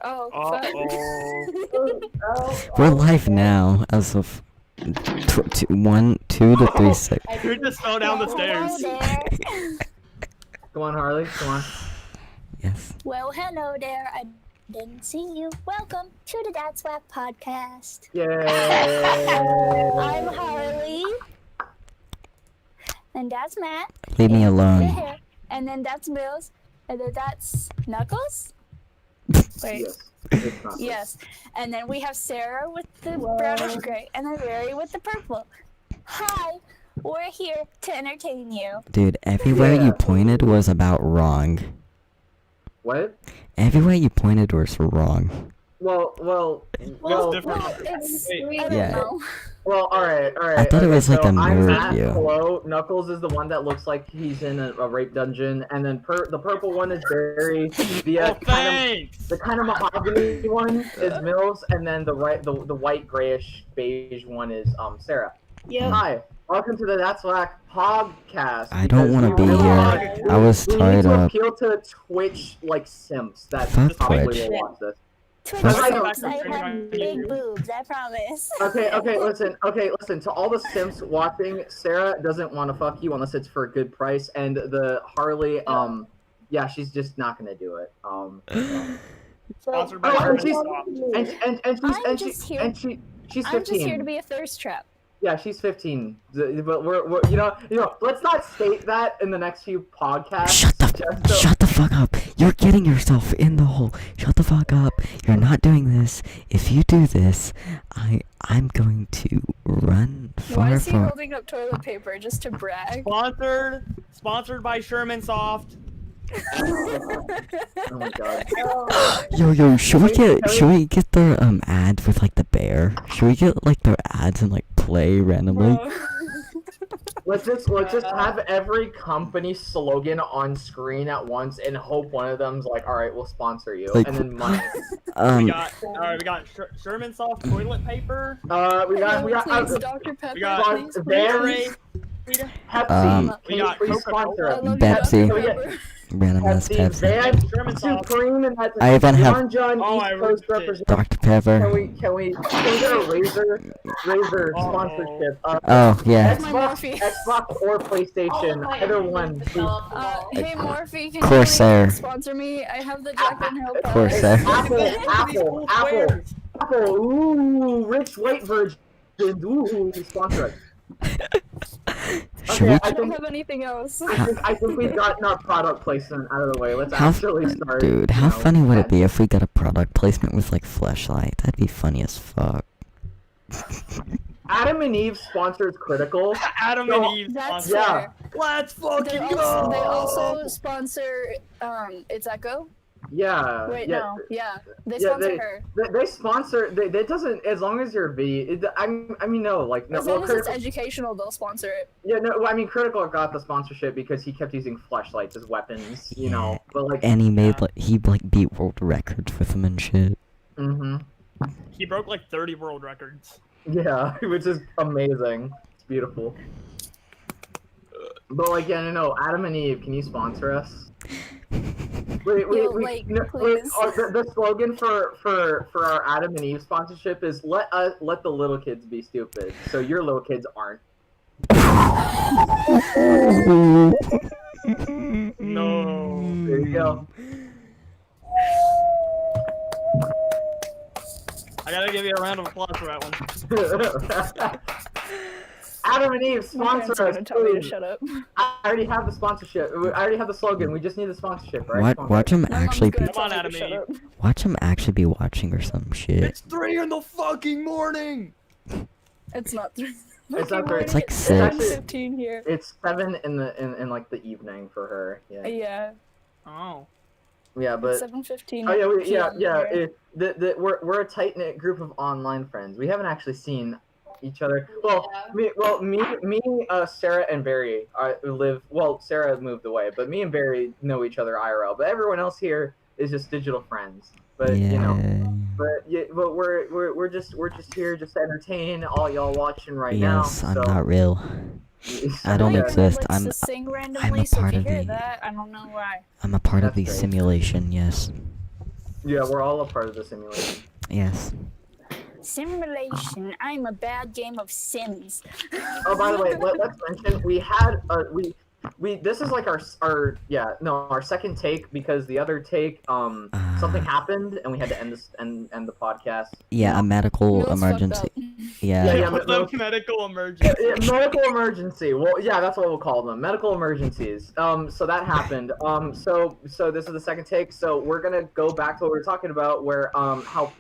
Oh, fuck. We're live now as of 2 to 3 seconds. You just fell down the stairs. Hello there. Come on, Harley. Come on. Yes. Well, hello there. I didn't see you. Welcome to the That's Wack podcast. Yay! I'm Harley. And that's Matt. Leave me alone. Here. And then that's Mills. And then that's Knuckles. Wait. Yes. It's not Yes. And then we have Sarah with the brownish gray. And then Barry with the purple. Hi. We're here to entertain you. Dude, everywhere Yeah. you pointed was about wrong. What? Everywhere you pointed was wrong. Well, It's I don't Yeah. know. alright. I thought it was like a I'm mirror Matt. view. Hello. Knuckles is the one that looks like he's in a rape dungeon, and then the purple one is Barry. The kind of mahogany one is Mills, and then the white grayish beige one is Sarah. Yeah. Hi. Welcome to the That's Wack podcast. I don't want to be here. I was We tied need to up. appeal to Twitch like simps that Fuck probably Twitch. will watch this. Twitch Fuck. sucks. I have big boobs, I promise. Okay, listen. To all the simps watching, Sarah doesn't want to fuck you unless it's for a good price, and the Harley, yeah, she's just not gonna do it. Sponsored by Oh, Sherman and she's Soft. and she's 15. I'm just here to be a thirst trap. Yeah, she's 15. But we're you know, let's not state that in the next few podcasts. Shut the fuck up. You're getting yourself in the hole. Shut the fuck up. You're not doing this. If you do this, I'm going to run Why far, is he far. holding up toilet paper just to brag? Sponsored by Sherman Soft. Oh my god. Yo, should we get the ads with like the bear? Should we get like their ads and like play randomly? Bro. Let's just have every company slogan on screen at once and hope one of them's like, all right, we'll sponsor you, Like, and then money. We got Sherman Soft toilet paper. We got Please, Dr. Pepper, we got please, Vans, please. Pepsi. We Can you got please Coca-Cola. sponsor I us? love you, Pepsi. Dr. Pepper. Random ass Pepsi, Pepsi. Vans, Sherman Soft. Supreme, and that's I even have Orange on Oh, East I Coast ripped it. represent. Dr. Pepper. Can we get a Razer sponsorship? Oh yeah. That's my Morphe. Xbox or PlayStation, either one. Please. Hey Morphe, can Corsair. you sponsor me? I have the Jack and Hill product. Corsair. Apple. Ooh, rich white virgin. Ooh, sponsor us. Should Okay, we? I don't have anything else. I think we've gotten our product placement out of the way. Let's How, actually start. dude, how funny would it be if we got a product placement with like fleshlight? That'd be funny as fuck. Adam and Eve sponsors Critical. Adam No, and Eve That's sponsor. Yeah. fair. Let's fucking They go. also sponsor It's Echo. Yeah. Wait, yeah. no, yeah, they Yeah, sponsor her. They sponsor. That doesn't. As long as you're I mean, no. Like no. As Well, long as it's Critical, educational, they'll sponsor it. yeah. No. Well, I mean, Critical got the sponsorship because he kept using flashlights as weapons. You know. But like. And he made like he like beat world records with them and shit. Mhm. He broke like 30 world records. Yeah, which is amazing. It's beautiful. But like, yeah, no. Adam and Eve, can you sponsor us? Wait, Yo, like, please. the slogan for our Adam and Eve sponsorship is let the little kids be stupid, so your little kids aren't. No. There you go. I gotta give you a round of applause for that one. Adam and Eve, My parents sponsor are us. gonna tell me to Please. shut up. I already have the sponsorship. I already have the slogan. We just need the sponsorship, right? Watch him My mom's actually be. gonna Come on, tell me Adam to shut and up. Watch him actually be watching or some shit. It's 3 in the fucking morning. It's not 3. It's not 3. It's like It's 6. 7:15 here. It's 7 in like the evening for her. Yeah. Yeah, Oh. Yeah, but. 7:15. Oh yeah, here. We're a tight knit group of online friends. We haven't actually seen each other. Well, me, Sarah and Barry live. Well, Sarah moved away, but me and Barry know each other IRL. But everyone else here is just digital friends. But you know, but we're just here just to entertain all y'all watching right now. Yes, I'm so. not real. I don't Like, exist. likes I'm to sing randomly, a so part if you of hear the- that, I don't know why. I'm a part of That's the great. simulation. Yes. Yeah, we're all a part of the simulation. Yes. Simulation. I'm a bad game of Sims. Oh, by the way, let's mention we had we this is like our our second take because the other take something happened and we had to end the podcast. Yeah, a medical Mill's fucked emergency. up. Yeah. Yeah, The medical emergency. medical emergency. Well, yeah, that's what we'll call them. Medical emergencies. So that happened. So this is the second take. So we're gonna go back to what we were talking about, where how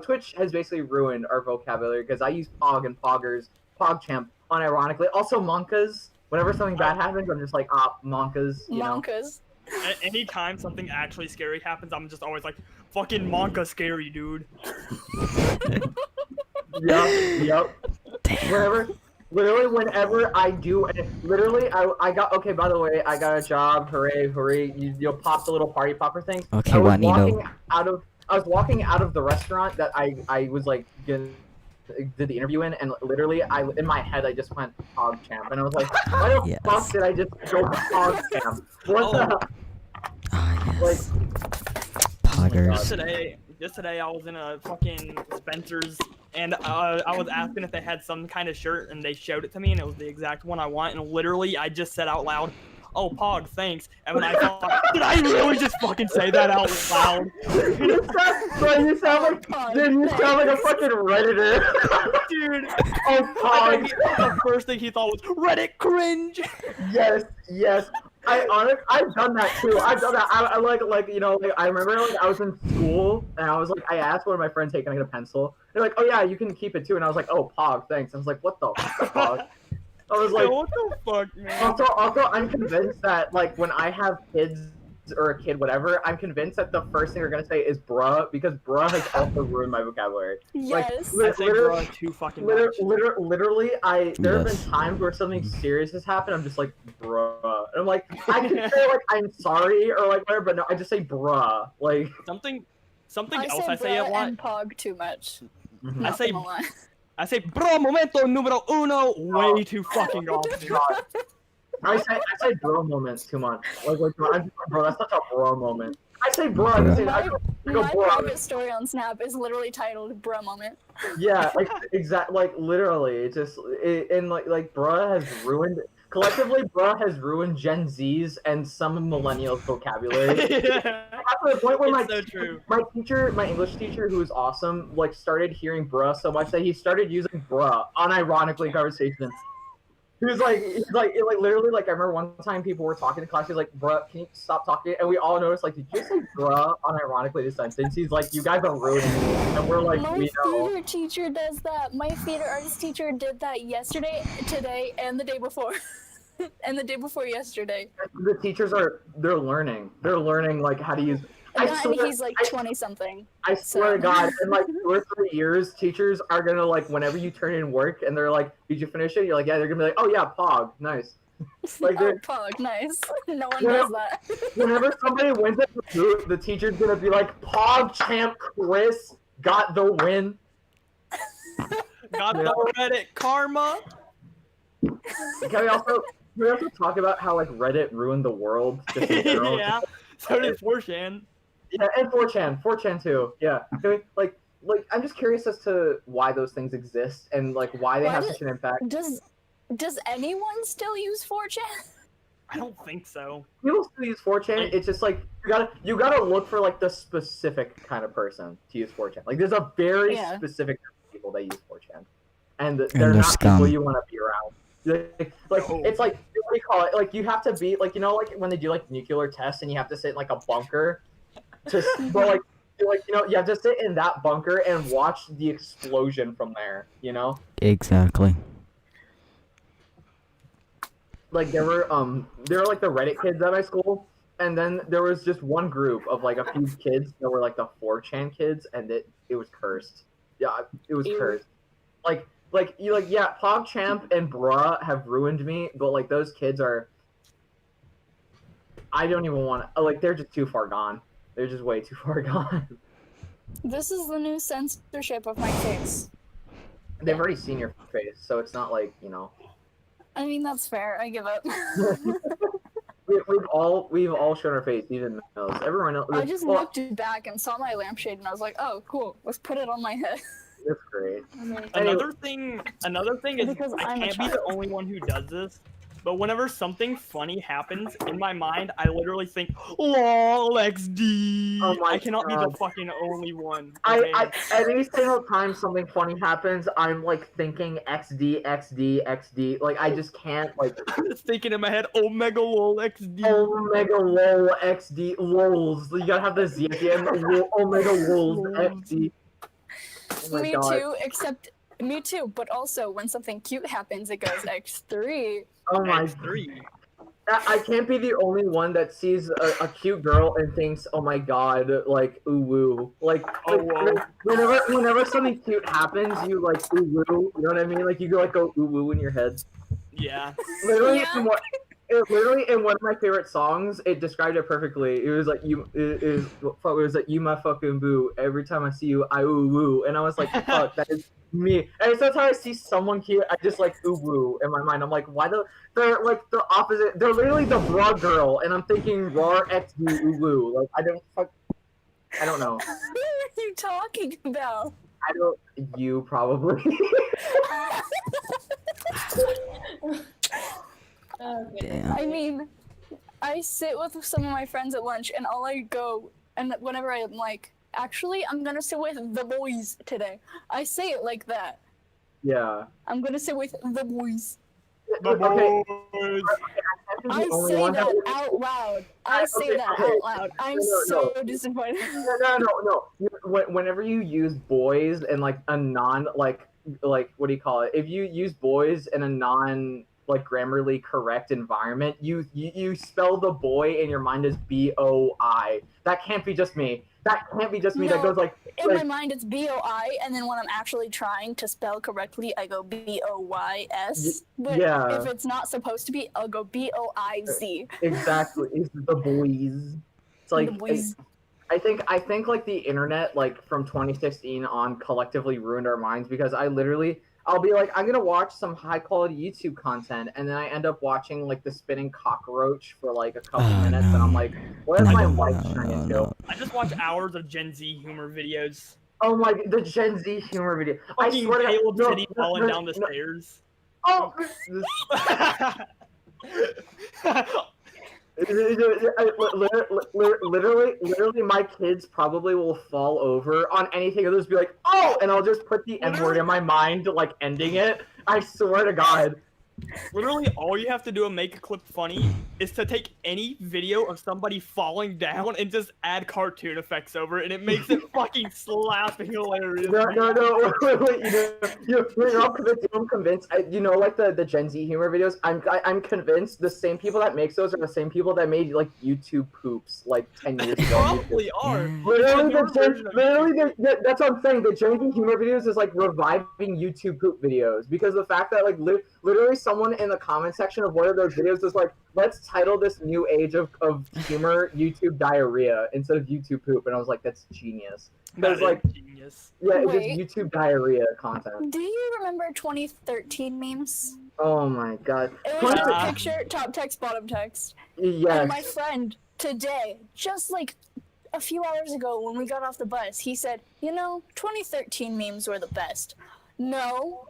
Twitch has basically ruined our vocabulary because I use Pog and Poggers, PogChamp, unironically. Also Monkas. Whenever something bad happens, I'm just like, Monkas. You know. Monkas. Anytime something actually scary happens, I'm just always like, fucking Monka scary, dude. Yep. Whenever I do, literally, I got, okay, by the way, I got a job, hooray, you'll pop the little party popper thing. Okay, I was Juanito. walking out of the restaurant that I was like, did the interview in, and literally, in my head, I just went PogChamp, and I was like, why the Yes. fuck did I just go PogChamp? What the? Ah, Like, yes. Poggers. Just today, I was in a fucking Spencer's, and I was asking if they had some kind of shirt, and they showed it to me, and it was the exact one I want, and literally, I just said out loud, "Oh, Pog, thanks." And when I thought, did I really just fucking say that out loud? you sound like a fucking Redditor. Dude, Oh, Pog. the first thing he thought was Reddit cringe. Yes. I've done that too. I've done that. I like you know, like I remember like I was in school and I was like I asked one of my friends, "Hey, can I get a pencil?" They're like, "Oh yeah, you can keep it too." And I was like, "Oh, Pog, thanks." I was like, "What the fuck, Pog?" I was like, Yo, what the fuck, man? also, I'm convinced that like when I have kids or a kid, whatever, I'm convinced that the first thing they're gonna say is "bruh" because "bruh" has also ruined my vocabulary. Yes. I say bro too fucking much. Literally, there have Yes. been times where something serious has happened. I'm just like, bruh. And I'm like, I can say like I'm sorry or like whatever, but no, I just say bruh. Like Something I else say I say a bruh lot. and Pog too much. mhm. I say Not gonna lie. I say bro momento numero uno way too fucking often. God. I say bro moments too much. Like bro, that's not a bro moment. I say bro. I say I go My bro. private story on Snap is literally titled "Bruh Moment." Yeah, like like literally, it just and like bruh has ruined collectively. Bruh has ruined Gen Z's and some millennials' vocabulary. Yeah. After the point where It's so true. my English teacher, who was awesome, like started hearing bruh so much that he started using bruh unironically in conversation. He was like literally like I remember one time people were talking in class. He's like, "Bruh, can you stop talking?" And we all noticed like, "Did you say bruh unironically this sentence?" He's like, "You guys are ruining me," and we're like, My "We know." theater teacher does that. My theater arts teacher did that yesterday, today, and the day before. And the day before yesterday. The teachers they're learning. They're learning like how to use. And he's like 20 something. I swear to God, in like 2 or 3 years, teachers are gonna like whenever you turn in work and they're like, "Did you finish it?" You're like, "Yeah." They're gonna be like, "Oh yeah, Pog, nice." Like Oh, they're- Pog, nice. No one Yeah. does that. whenever somebody wins at the boot, the teacher's gonna be like, "PogChamp Chris got the win." Got the Reddit karma. Can we also talk about how like Reddit ruined the world? Just in general? Yeah. So did 4chan. Yeah, and 4chan too. Yeah. Can we, like I'm just curious as to why those things exist and like why they Why have did- such an impact. Does anyone still use 4chan? I don't think so. People still use 4chan. It's just like you gotta look for like the specific kind of person to use 4chan. Like there's a very Yeah. specific group of people that use 4chan, and they're they're not scum. people you want to be around. Like No. it's like what do you call it? Like you have to be like you know like when they do like nuclear tests and you have to sit in like a bunker, but like you know you have to sit in that bunker and watch the explosion from there. You know. Exactly. Like there were like the Reddit kids at my school, and then there was just one group of like a few kids that were like the 4chan kids, and it was cursed. Yeah, it was Ew. cursed. Yeah, PogChamp and Bruh have ruined me, but like those kids are. I don't even want to like they're just too far gone. They're just way too far gone. This is the new censorship of my face. They've already seen your face, so it's not like you know. I mean, that's fair. I give up. we've all shown our face, even Mills. Everyone else. I just well, looked back and saw my lampshade, and I was like, "Oh, cool. Let's put it on my head." that's great. Another thing is Because I I'm a can't be the child. only one who does this. But whenever something funny happens in my mind, I literally think, "Lol, XD." Oh my I cannot be the God. fucking only one. Okay? I every single time something funny happens, I'm like thinking XD, XD, XD. Like I just can't like thinking in my head, Omega lol XD. Omega lol XD lols. You gotta have the Z at the end. Omega lols XD. Oh my Me God. too, except me too. But also, when something cute happens, it goes X3. Oh my. X3. I can't be the only one that sees a cute girl and thinks, "Oh my God," like ooh woo. Like, Oh, whoa. whenever something cute happens, you like ooh woo. You know what I mean? Like you go like go ooh woo in your head. Yeah. Literally, Yeah. literally in one of my favorite songs, it described it perfectly. It was like it was like you my fucking boo. Every time I see you, I ooh woo, and I was like, fuck, that is me. And every time I see someone cute, I just like ooh woo in my mind. I'm like, why they're like the opposite. They're literally the raw girl, and I'm thinking raw XD ooh woo. Like I don't know. What are you talking about? I don't. You probably. Damn. I mean, I sit with some of my friends at lunch, and all I go, and whenever I'm like, actually, I'm gonna sit with the boys today. I say it like that. Yeah. I'm gonna sit with the boys. The Okay. boys. I only say one that that- out loud. I say Okay, that okay. out loud. I'm No. so disappointed. No. Whenever you use boys in like a non like what do you call it? If you use boys in a non like grammarly correct environment, you spell the boy in your mind as BOI. That can't be just me. That can't be just me. That No. goes like In my mind, it's BOI, and then when I'm actually trying to spell correctly, I go BOYS. But yeah. if it's not supposed to be, I'll go BOIZ. Exactly. It's the boys. It's like The boys. I think like the internet like from 2016 on collectively ruined our minds because I'll be like I'm gonna watch some high quality YouTube content and then I end up watching like the spinning cockroach for like a couple Oh, minutes no. and I'm like what is No, my no, life no, turning no, into? no. I just watch hours of Gen Z humor videos. Oh my the Gen Z humor video. I Fucking swear to God, Caleb no, City no, falling no, down the no. stairs. Oh, literally, my kids probably will fall over on anything and just be like, "Oh," and I'll just put the M word in my mind, like ending it. I swear to God. Literally, all you have to do to make a clip funny is to take any video of somebody falling down and just add cartoon effects over it, and it makes it fucking slapping hilarious. No. I'm convinced. Like the Gen Z humor videos. I'm convinced the same people that makes those are the same people that made like YouTube poops like 10 years They ago. probably are. Yeah. Literally, that's what I'm saying. The Gen Z humor videos is like reviving YouTube poop videos because the fact that like literally someone in the comment section of one of those videos was like, let's title this new age of humor YouTube diarrhea instead of YouTube poop, and I was like, that's genius. That Because like, is genius. yeah, it's Wait. just YouTube diarrhea content. Do you remember 2013 memes? Oh my God. It was just a Ah. picture, top text, bottom text. Yes. And my friend today, just like a few hours ago when we got off the bus, he said, 2013 memes were the best. No.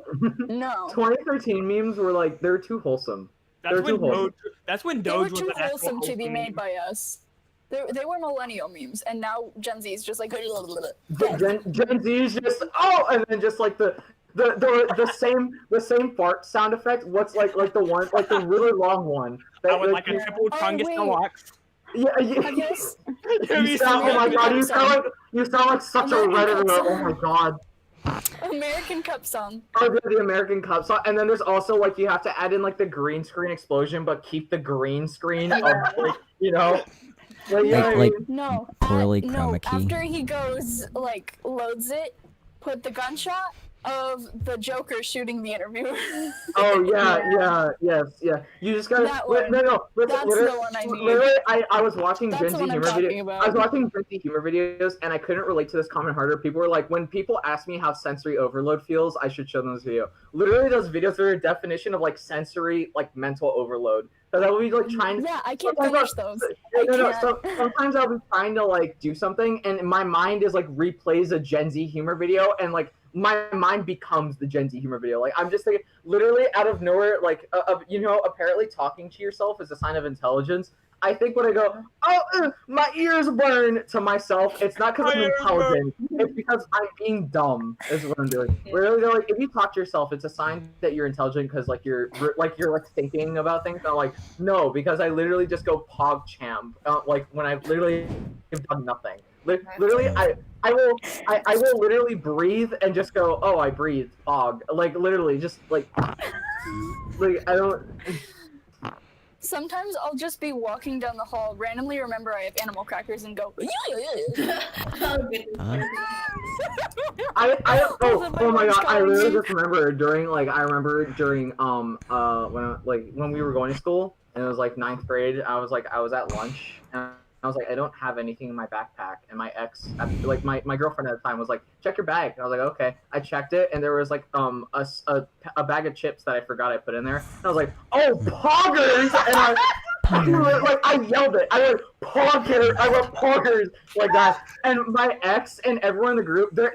2013 memes were like they're too wholesome. That's when too wholesome. They were Doge was too an actual wholesome to be wholesome made meme. by us. They were millennial memes, and now Gen Z is just like, Gen Z is just and then just like the same fart sound effect. What's like the one like the really long one. I would like a Yeah. triple Oh, chungus wait. deluxe. Yeah. I guess. You sound, oh my God! You sound like such a American redditor. Cup Oh my God! American Cup song. Oh, the American Cup song, and then there's also like you have to add in like the green screen explosion, but keep the green screen of like Like, Like No. poorly no. chroma key. After he goes, like, loads it, put the gunshot, of the Joker shooting the interviewer. Oh yeah. You just gotta. That one. No. That's Literally, the one I need. literally, I was watching That's Gen the Z one I'm humor talking videos. about. I was watching Gen Z humor videos, and I couldn't relate to this comment harder. People were like, when people ask me how sensory overload feels, I should show them this video. Literally, those videos are a definition of like sensory, like mental overload. Because I will be like trying. Yeah, I can't sometimes finish those. I can't. sometimes I'll be trying to like do something, and my mind is like replays a Gen Z humor video, and like my mind becomes the Gen Z humor video. Like I'm just thinking, literally out of nowhere, like apparently talking to yourself is a sign of intelligence. I think when I go, oh, my ears burn to myself, it's not because I'm intelligent. It's because I'm being dumb. Is what I'm doing. Literally, like if you talk to yourself, it's a sign that you're intelligent because like you're thinking about things. I'm like, no, because I literally just go pog champ. Like when I literally have done nothing. Literally, I will literally breathe and just go, oh, I breathed, fog. Like, literally, just, like I don't... Sometimes I'll just be walking down the hall, randomly remember I have animal crackers, and go, oh my god, I literally just remember during, when we were going to school, and it was, like, 9th grade, I was at lunch, and I was like, I don't have anything in my backpack, and my ex, like, my girlfriend at the time was like, check your bag, and I was like, okay. I checked it, and there was, like, a bag of chips that I forgot I put in there, and I was like, oh, poggers! And I yelled it. I went, poggers! I went, poggers! Like that. And my ex and everyone in the group, they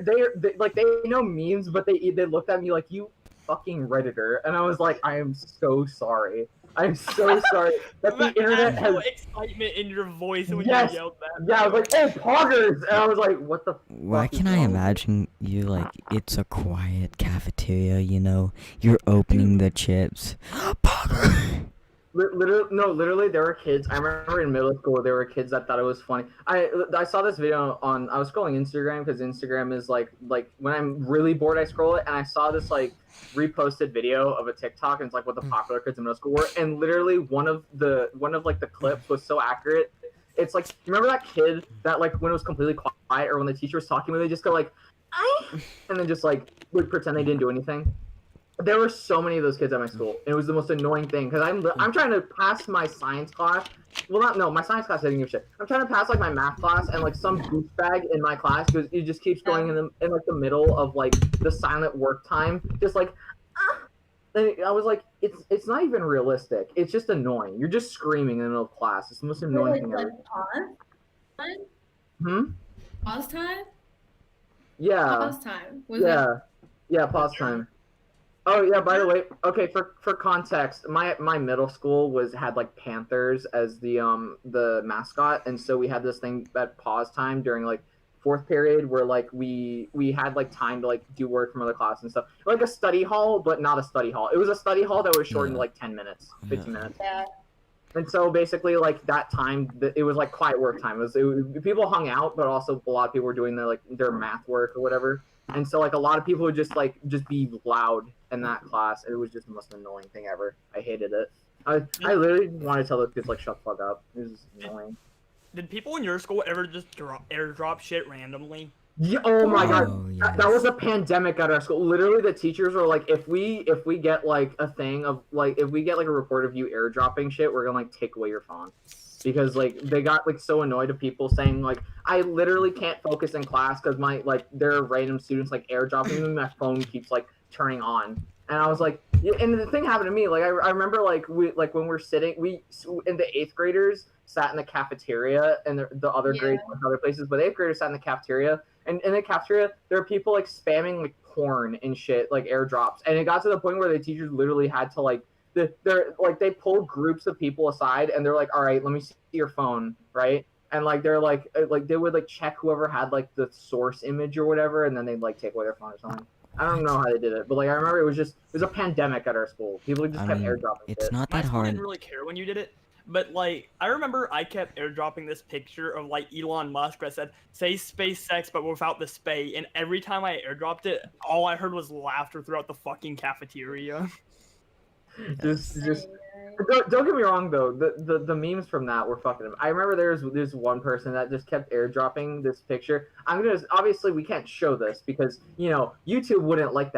know memes, but they looked at me like, you fucking Redditor, and I was like, I am so sorry. I'm so sorry that the internet has excitement in your voice when yes. you yelled that. Yeah, I was like, oh, poggers! And I was like, what the Why fuck can I imagine you like it's a quiet cafeteria, you know? You're opening the chips. Pogger! Literally, there were kids. I remember in middle school, there were kids that thought it was funny. I saw this video on. I was scrolling Instagram because Instagram is like when I'm really bored, I scroll it, and I saw this like reposted video of a TikTok, and it's like what the popular kids in middle school were, and literally one of the clips was so accurate. It's like, you remember that kid that like when it was completely quiet or when the teacher was talking with, they just go like, and then just like would pretend they didn't do anything. There were so many of those kids at my school. It was the most annoying thing because I'm trying to pass my science class. Well, my science class didn't give a shit. I'm trying to pass like my math class, and like some douchebag in my class because it just keeps going in like the middle of like the silent work time, just like And I was like, it's not even realistic. It's just annoying. You're just screaming in the middle of class. It's the most annoying thing ever. Pause? Pause time? Yeah. Pause time. Yeah, pause time. Oh yeah, by the way, okay, for context, my middle school had like Panthers as the mascot, and so we had this thing at pause time during like 4th period where like we had like time to like do work from other classes and stuff. Like a study hall, but not a study hall. It was a study hall that was shortened to like 10 minutes, 15 minutes. Yeah. And so basically like that time, it was like quiet work time. People hung out, but also a lot of people were doing their math work or whatever. And so like a lot of people would just be loud in that class. It was just the most annoying thing ever. I hated it. I literally wanted to tell those kids like shut the fuck up. It was just annoying. Did people in your school ever just airdrop shit randomly? Yeah, oh my god, yes. that was a pandemic at our school. Literally, the teachers were like, if we get like a thing of like, if we get like a report of you airdropping shit, we're gonna like take away your phone, because like they got like so annoyed of people saying like, I literally can't focus in class because my like there are random students like airdropping me, my phone keeps like turning on, and I was like, and the thing happened to me, like I remember like when we're sitting, in the 8th graders sat in the cafeteria, and the other grades went to other places, but 8th graders sat in the cafeteria. And in the cafeteria, there are people like spamming like porn and shit, like airdrops. And it got to the point where the teachers literally had to like, they pulled groups of people aside, and they're like, all right, let me see your phone, right? And like they're like they would like check whoever had like the source image or whatever, and then they'd like take away their phone or something. I don't know how they did it, but like I remember it was a pandemic at our school. People just kept airdropping. It's shit. not My that school hard. didn't really care when you did it. But, like, I remember I kept airdropping this picture of, like, Elon Musk that said, say SpaceX, but without the spay. And every time I airdropped it, all I heard was laughter throughout the fucking cafeteria. just Don't get me wrong though. The memes from that were fucking. I remember there's one person that just kept airdropping this picture. Obviously we can't show this because YouTube wouldn't like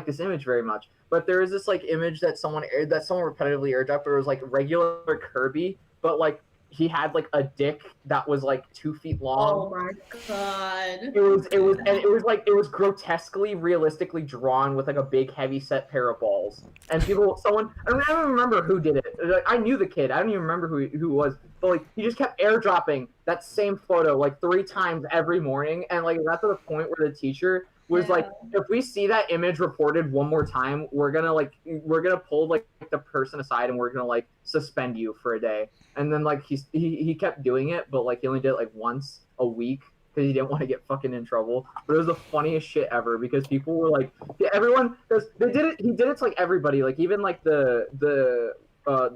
this image very much. But there is this like image that someone repetitively airdropped where it was like regular Kirby, but like he had like a dick that was like 2 feet long. Oh my god. It was grotesquely realistically drawn with like a big heavy set pair of balls. And I don't even remember who did it. Like, I knew the kid. I don't even remember who it was. But like he just kept airdropping that same photo like 3 times every morning, and like that's to the point where the teacher was like, if we see that image reported one more time, we're gonna pull like the person aside and we're gonna like suspend you for a day. And then like he kept doing it, but like he only did it like once a week because he didn't want to get fucking in trouble. But it was the funniest shit ever because people were like, everyone, because they did it. He did it to like everybody, like even like the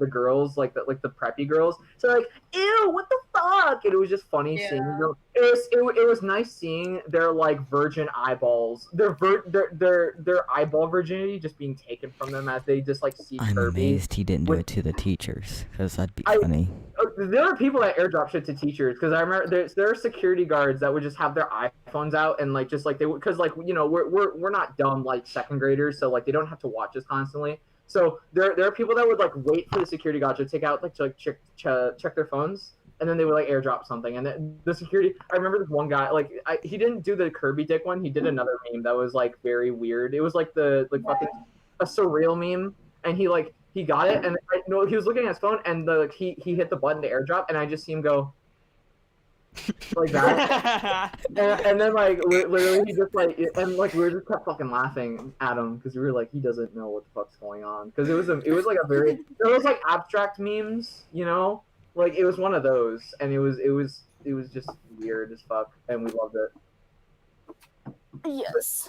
girls, like the preppy girls. So like, ew, what the fuck? And it was just funny seeing them. It was nice seeing their like virgin eyeballs, their eyeball virginity just being taken from them as they just like see I'm Kirby. amazed he didn't do it to the teachers, because that'd be funny. There are people that airdrop shit to teachers because I remember there are security guards that would just have their iPhones out and like just like they would, because like we're not dumb like second graders, so like they don't have to watch us constantly. So there are people that would like wait for the security guard to take out like to like check their phones, and then they would like airdrop something. And then the security, I remember this one guy, like he didn't do the Kirby dick one. He did another meme that was like very weird. It was like fucking a surreal meme, and he got it, and he was looking at his phone, and he hit the button to airdrop, and I just see him go like that, and then like literally he just like, and like we were just kept fucking laughing at him because we were like, he doesn't know what the fuck's going on, because it was like a very, there was like abstract memes, like it was one of those, and it was just weird as fuck, and we loved it. Yes.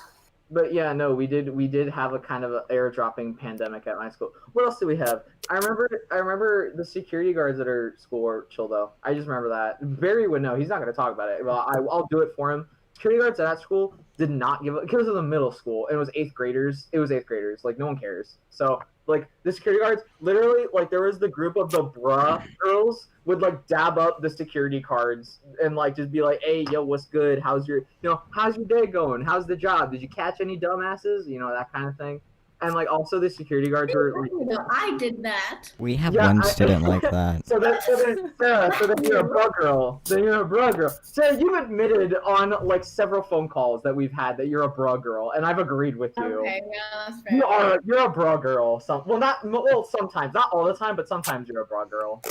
But yeah, no, we did have a kind of an airdropping pandemic at my school. What else do we have? I remember the security guards at our school were chill though. I just remember that. Barry would know. He's not gonna talk about it. Well, I'll do it for him. Security guards at that school did not give up, because it was a middle school and it was 8th graders. Like no one cares. So like the security guards literally, like there was the group of the bruh girls would like dab up the security cards and like just be like, hey, yo, what's good? How's your day going? How's the job? Did you catch any dumbasses? That kind of thing. And like also the security guards were. I did that. We have one student like that. So then Sarah, you're a bruh girl. Sarah, you've admitted on like several phone calls that we've had that you're a bruh girl, and I've agreed with you. Okay, yeah, that's fair. You're a bruh girl. Sometimes, not all the time, but sometimes you're a bruh girl.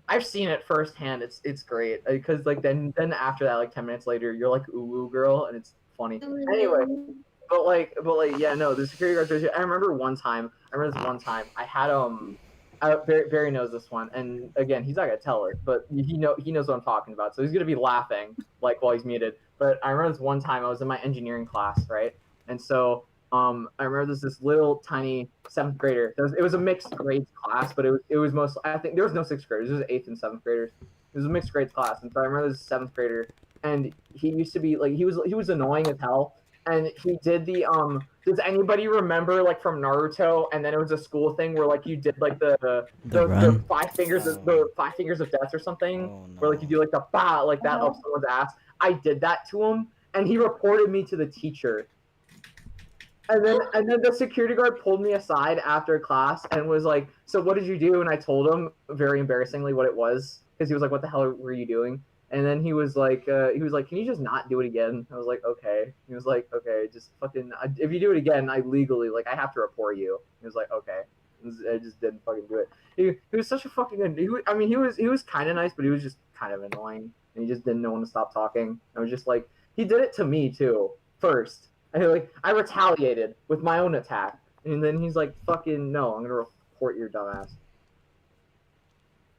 I've seen it firsthand. It's great because like then after that, like 10 minutes later, you're like ooh girl, and it's funny. Anyway. But yeah, no, the security guards. I remember this one time I had Barry knows this one, and again, he's not gonna tell her, but he knows what I'm talking about, so he's gonna be laughing like while he's muted. But I remember this one time I was in my engineering class, right? And so I remember there's this little tiny 7th grader. It was a mixed grades class, but it was most, I think there was no 6th graders. It was 8th and 7th graders. It was a mixed grades class, and so I remember this 7th grader, and he used to be like he was annoying as hell. And he did the does anybody remember like from Naruto, and then it was a school thing where like you did like the 5 fingers of death or something, where like you do like the ba like that up someone's ass. I did that to him, and he reported me to the teacher. And then the security guard pulled me aside after class and was like, so what did you do? And I told him very embarrassingly what it was, because he was like, what the hell were you doing? And then he was like, can you just not do it again? I was like, okay. He was like, okay, just fucking, if you do it again, I legally, like, I have to report you. He was like, okay. I just didn't fucking do it. He was such a fucking, he was kind of nice, but he was just kind of annoying. And he just didn't know when to stop talking. I was just like, he did it to me too, first. I retaliated with my own attack. And then he's like, fucking, no, I'm going to report your dumbass.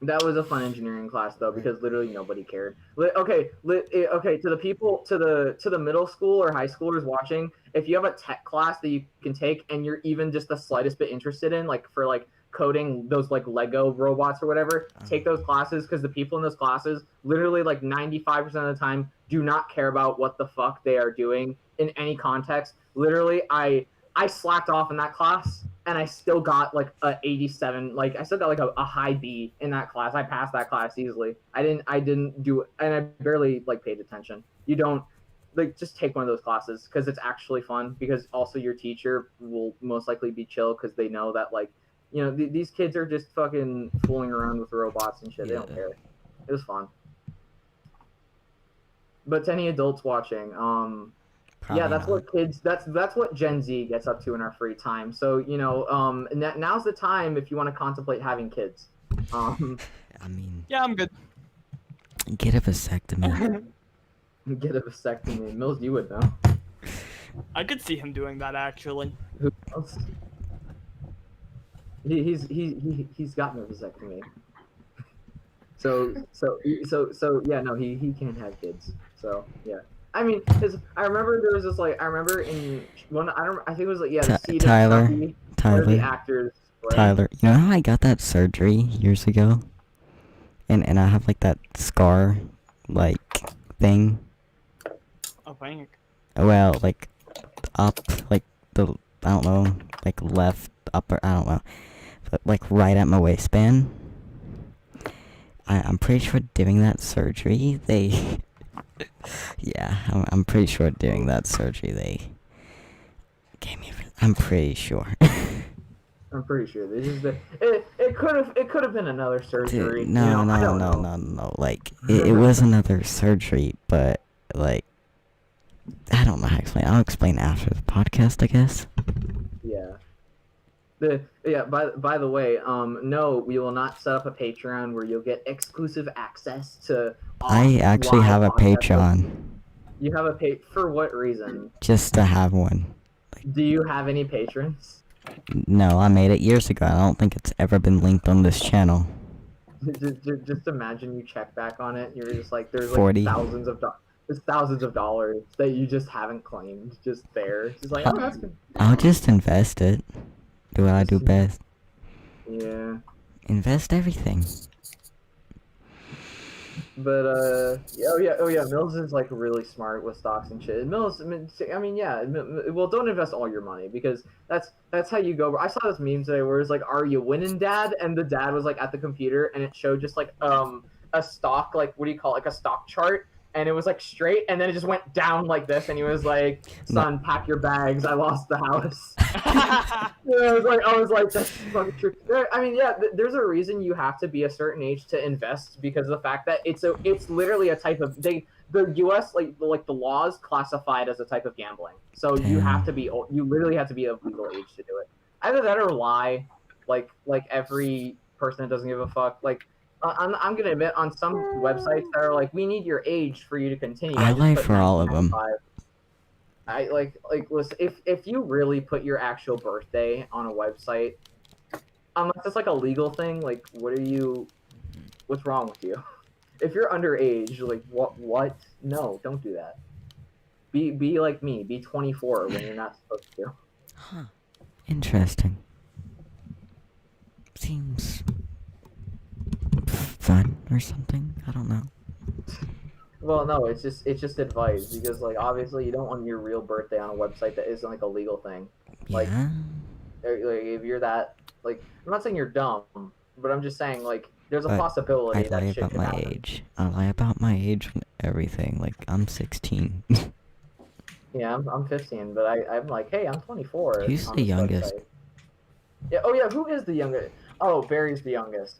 That was a fun engineering class though, because literally nobody cared. Okay, to the people, to the middle school or high schoolers watching, if you have a tech class that you can take and you're even just the slightest bit interested in, like for like coding those like Lego robots or whatever, take those classes, because the people in those classes literally like 95% of the time do not care about what the fuck they are doing in any context. Literally, I slacked off in that class and I still got like a 87. Like I still got like a high B in that class. I passed that class easily. I didn't do, and I barely like paid attention. You don't like just take one of those classes because it's actually fun. Because also your teacher will most likely be chill because they know that like these kids are just fucking fooling around with robots and shit. They don't Yeah. care. It was fun. But to any adults watching, Probably yeah, that's not. what kids. That's what Gen Z gets up to in our free time. So and now's the time if you want to contemplate having kids. I mean, Yeah, I'm good. get a vasectomy. Get a vasectomy. Mills, you would know. I could see him doing that actually. Who else? He's gotten a vasectomy. So yeah, no, he can't have kids. So yeah. I mean, I remember there was this I remember in one I think it was like the Seed of Tyler, Chucky, one of the Tyler, actors. Tyler. You know how I got that surgery years ago? And I have like that scar, like thing. Oh, thank. Well, like up, like I don't know, like left, upper, I don't know, but like right at my waistband. I'm pretty sure doing that surgery, they, yeah, I'm pretty sure doing that surgery, they gave me, I'm pretty sure. I'm pretty sure this is it could have been another surgery. Dude, no, like, it was another surgery, but, like, I don't know how to explain. I'll explain after the podcast, I guess. Yeah. By the way, no, we will not set up a Patreon where you'll get exclusive access to. I actually have a podcasts. Patreon. You have a for what reason? Just to have one. Do you have any patrons? No, I made it years ago. I don't think it's ever been linked on this channel. Just imagine you check back on it. You're just like there's like 40. there's thousands of dollars that you just haven't claimed, just there. Just like, oh, that's good. I'll just invest it. Do what I do best. Yeah. Invest everything. But oh yeah, Mills is like really smart with stocks and shit. Mills, I mean, yeah. Well, don't invest all your money because that's how you go. I saw this meme today where it's like, "Are you winning, Dad?" And the dad was like at the computer and it showed just like a stock, like what do you call it, like a stock chart, and it was like straight and then it just went down like this and he was like, "Son, pack your bags. I lost the house." Yeah, I was like, that's fucking true. I mean, yeah, there's a reason you have to be a certain age to invest because of the fact that it's literally a type of the U.S. like the laws classify it as a type of gambling. So you literally have to be of legal age to do it. Either that or lie, like every person that doesn't give a fuck. Like I'm gonna admit on some websites that are like, we need your age for you to continue. I lie for all of them. I listen, if you really put your actual birthday on a website, unless it's like a legal thing, like what's wrong with you? If you're underage, like what? No, don't do that. Be like me, be 24 when you're not supposed to. Huh. Interesting. Seems fun or something. I don't know. Well, no, it's just advice because like obviously you don't want your real birthday on a website that isn't like a legal thing. Like, Yeah. like if you're that, like, I'm not saying you're dumb, but I'm just saying like there's a But possibility I that lie shit about could my happen. age. I lie about my age and everything. Like, I'm 16. Yeah, I'm 15, but I'm like, hey, I'm 24. Who's on the this youngest? website. Yeah. Oh yeah, who is the youngest? Oh, Barry's the youngest.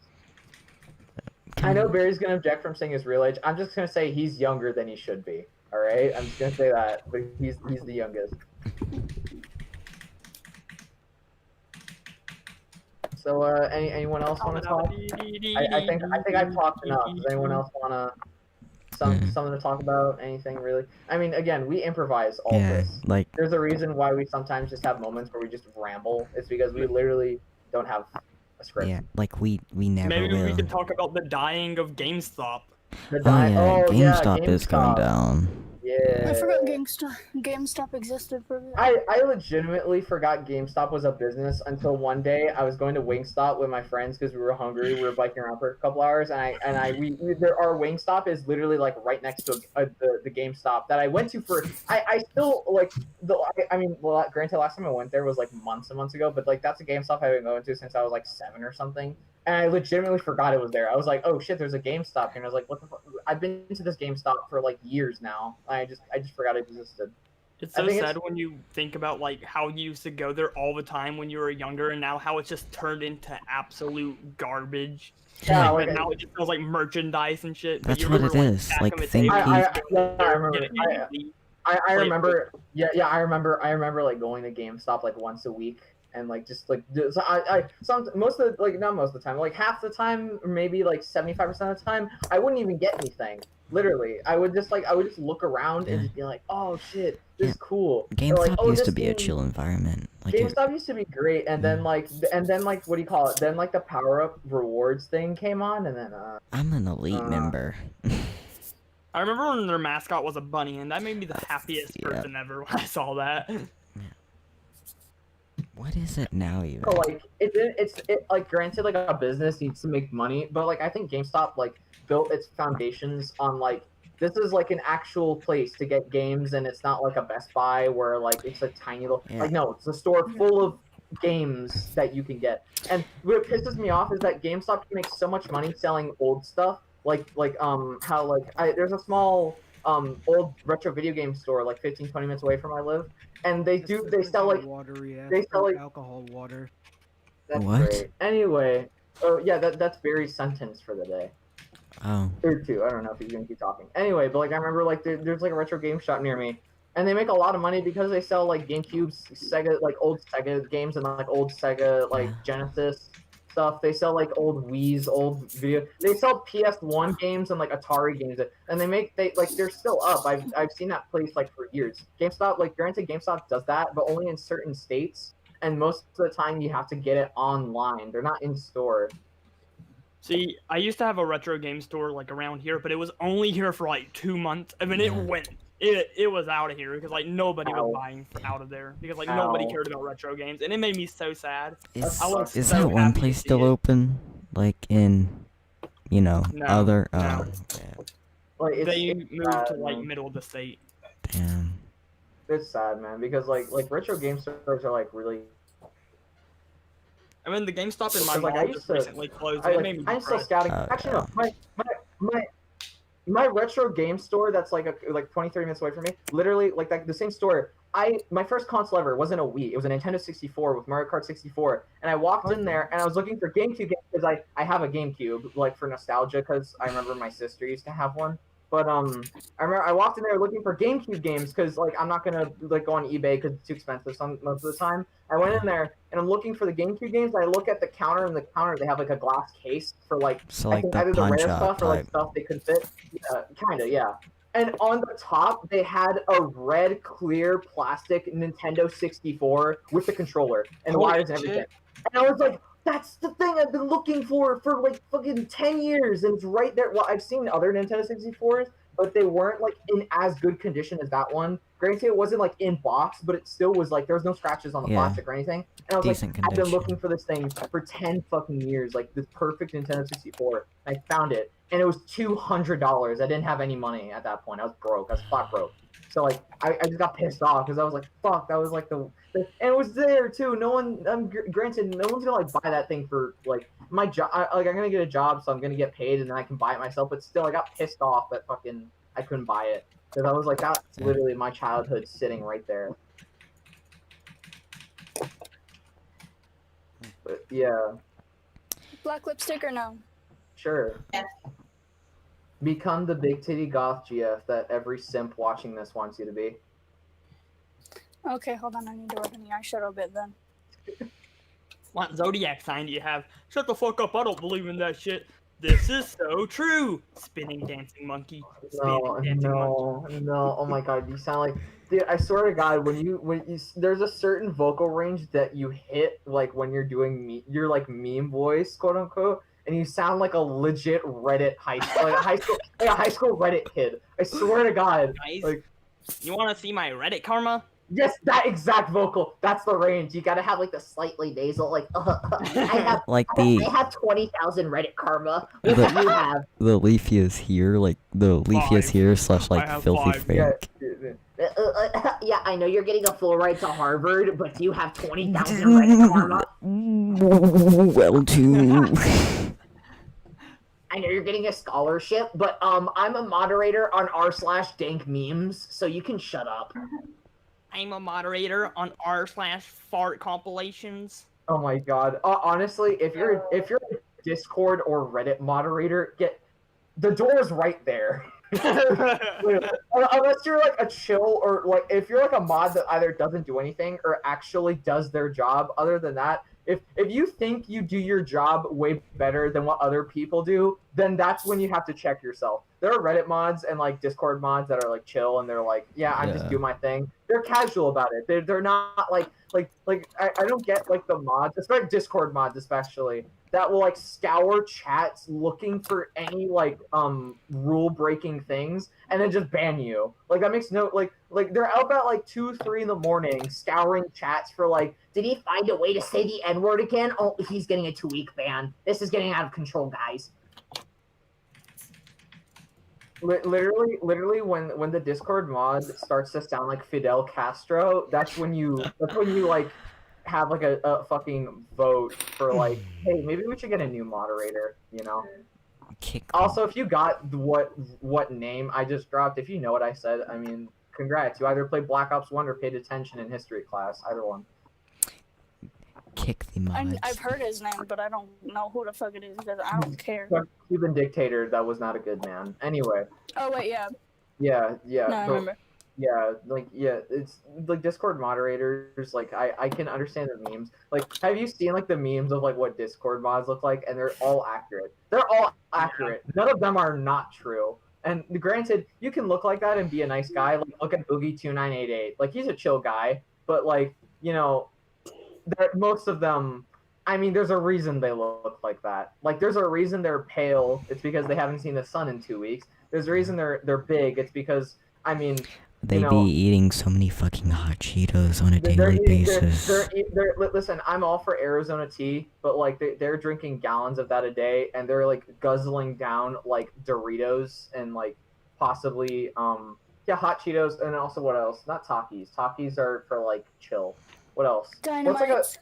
I know Barry's gonna object from saying his real age. I'm just gonna say he's younger than he should be. All right, I'm just gonna say that, but he's the youngest. So anyone else want to talk? I think I've talked enough. Does anyone else wanna something to talk about? Anything really? I mean, again, we improvise all Yeah, this. like, There's a reason why we sometimes just have moments where we just ramble. It's because we literally don't have a script. yeah, like we never Maybe will. we could talk about the dying of GameStop. The Oh yeah, oh, GameStop yeah, is going down. Yeah. I forgot GameStop existed for me. I legitimately forgot GameStop was a business until one day I was going to Wingstop with my friends because we were hungry. We were biking around for a couple hours, and our Wingstop is literally like right next to the GameStop that I went to for. I still like I mean, well, granted, last time I went there was like months and months ago, but like that's a GameStop I've been going to since I was like 7 or something. And I legitimately forgot it was there. I was like, "Oh shit, there's a GameStop here." And I was like, "What the fuck?" I've been to this GameStop for like years now. I just forgot it existed. It's I so think sad when you think about like how you used to go there all the time when you were younger, and now how it's just turned into absolute garbage. Yeah, Like, like now it just feels like merchandise and shit. But That's you what remember, it like, is, back like, in the think day, you- when I remember. get it easy. I remember. Yeah, I remember like going to GameStop like once a week and like just like so most of the, like not most of the time, like half the time, or maybe like 75% of the time, I wouldn't even get anything. Literally, I would just look around and just be like, oh shit, this Yeah. is cool. Or, GameStop like, oh, used to this be a thing- chill environment. Like it, GameStop used to be great, and then like what do you call it? Then like the power up rewards thing came on, and then I'm an elite member. I remember when their mascot was a bunny, and that made me the happiest Yeah. person ever when I saw that. What is it now even? So, like it's like granted like a business needs to make money, but like I think GameStop like built its foundations on like this is like an actual place to get games, and it's not like a Best Buy where like it's a tiny little Yeah. like no, it's a store full of games that you can get. And what pisses me off is that GameStop can make so much money selling old stuff, how like there's a small old retro video game store like 15-20 minutes away from where I live, and they sell like they sell like alcohol water. that's What? great. Anyway, oh yeah, that's Barry's sentence for the day. Oh, Or two. I don't know if he's gonna keep talking. Anyway, but like I remember like there's like a retro game shop near me, and they make a lot of money because they sell like GameCube, Sega, like old Sega games and like old Sega like Yeah. Genesis stuff. They sell like old Wii's, old video. They sell PS1 games and like Atari games, and they're still up. I've seen that place like for years. GameStop, like granted, GameStop does that, but only in certain states. And most of the time, you have to get it online. They're not in store. See, I used to have a retro game store like around here, but it was only here for like 2 months. I mean, Yeah. it went. It was out of here because like nobody was Ow. buying out of there because like nobody Ow. cared about retro games, and it made me so sad. is I was is so that one happy to place see still it. open? Like in, No, other? Oh, no. yeah. Like They it's moved sad, to like man. middle of the state. Damn. It's sad, man, because like retro game stores are like really. I mean, the GameStop in my Like, I mall used just to- recently closed. And it made me I'm still depressed. scouting. Oh, Actually, yeah. no. My retro game store that's like 20, 30 minutes away from me. Literally, like the same store. My first console ever wasn't a Wii. It was a Nintendo 64 with Mario Kart 64. And I walked in there and I was looking for GameCube games because I have a GameCube like for nostalgia because I remember my sister used to have one. But I remember I walked in there looking for GameCube games because like I'm not gonna like go on eBay because it's too expensive most of the time. I went in there and I'm looking for the GameCube games. I look at the counter, and the counter they have like a glass case for like So I like think the either the rare punch-out stuff or like type. stuff they could fit. Kinda, yeah. And on the top they had a red clear plastic Nintendo 64 with the controller and Holy wires and everything. shit. And I was like, that's the thing I've been looking for like fucking 10 years, and it's right there. Well, I've seen other Nintendo 64s, but they weren't like in as good condition as that one. Granted, it wasn't like in box, but it still was like there was no scratches on the Yeah. plastic or anything. And I was Decent like, I've been condition. looking for this thing for 10 fucking years, like this perfect Nintendo 64. I found it, and it was $200. I didn't have any money at that point. I was broke. I was flat broke. So like, I just got pissed off because I was like, fuck, that was like and it was there too. No one, granted, no one's gonna like buy that thing for like my job. I'm gonna get a job, so I'm gonna get paid, and then I can buy it myself. But still, I got pissed off that fucking I couldn't buy it because I was like, that's literally my childhood sitting right there. But yeah, Black lipstick or no? sure. Yes. Become the big titty goth GF that every simp watching this wants you to be. Okay, hold on. I need to work on the eyeshadow a bit then. What zodiac sign do you have? Shut the fuck up! I don't believe in that shit. This is so true. Spinning dancing monkey. No, Spinning dancing monkey. no. Oh my god, you sound like, dude. I swear to God, when you there's a certain vocal range that you hit like when you're doing your like meme voice, quote unquote, and you sound like a legit Reddit high school, like a high school Reddit kid. I swear to God, Nice. like You want to see my Reddit karma? Yes, that exact vocal. That's the range. You gotta have like the slightly nasal, like. Like I have 20,000 Reddit karma. What The- do you have? the Leafy is here, like the Leafy is Five. here slash I like have filthy five. fake. Yeah, I know you're getting a full ride to Harvard, but do you have 20,000 Reddit karma? Well, too. I know you're getting a scholarship, but I'm a moderator on r/dank memes, so you can shut up. I'm a moderator on r/fart compilations. Oh my god. Honestly, if you're a Discord or Reddit moderator, the door is right there. Unless you're like a chill or like if you're like a mod that either doesn't do anything or actually does their job. Other than that, if you think you do your job way better than what other people do, then that's when you have to check yourself. There are Reddit mods and like Discord mods that are like chill and they're like, yeah, I'm just Yeah. doing my thing. They're casual about it. They're not like I don't get like the mods, especially Discord mods especially, that will like scour chats looking for any like rule breaking things and then just ban you. Like that makes no like they're out at like 2-3 in the morning scouring chats for like, did he find a way to say the N-word again? Oh, he's getting a 2-week ban. This is getting out of control, guys. Literally when the Discord mod starts to sound like Fidel Castro, that's when you like have like a fucking vote for like, hey, maybe we should get a new moderator, you know? Kick. Also, if you got what name I just dropped, if you know what I said, I mean, congrats. You either played Black Ops 1 or paid attention in history class. Either one. Kick the mods. I've heard his name, but I don't know who the fuck it is because I don't care. Cuban dictator that was not a good man. Anyway. Oh wait, yeah. Yeah. No, I remember. Yeah, it's like Discord moderators, like I can understand the memes. Like, have you seen like the memes of like what Discord mods look like? And they're all accurate. They're all accurate. None of them are not true. And granted, you can look like that and be a nice guy. Like, look at Boogie2988. Like, he's a chill guy, but like, you know, most of them. I mean, there's a reason they look like that. Like, there's a reason they're pale. It's because they haven't seen the sun in 2 weeks. There's a reason they're big. It's because, I mean, They you know, be eating so many fucking hot Cheetos on a daily basis. Listen, I'm all for Arizona tea, but like they're drinking gallons of that a day, and they're like guzzling down like Doritos and like possibly hot Cheetos, and also what else? Not Takis. Takis are for like chill. What else? Dynamite.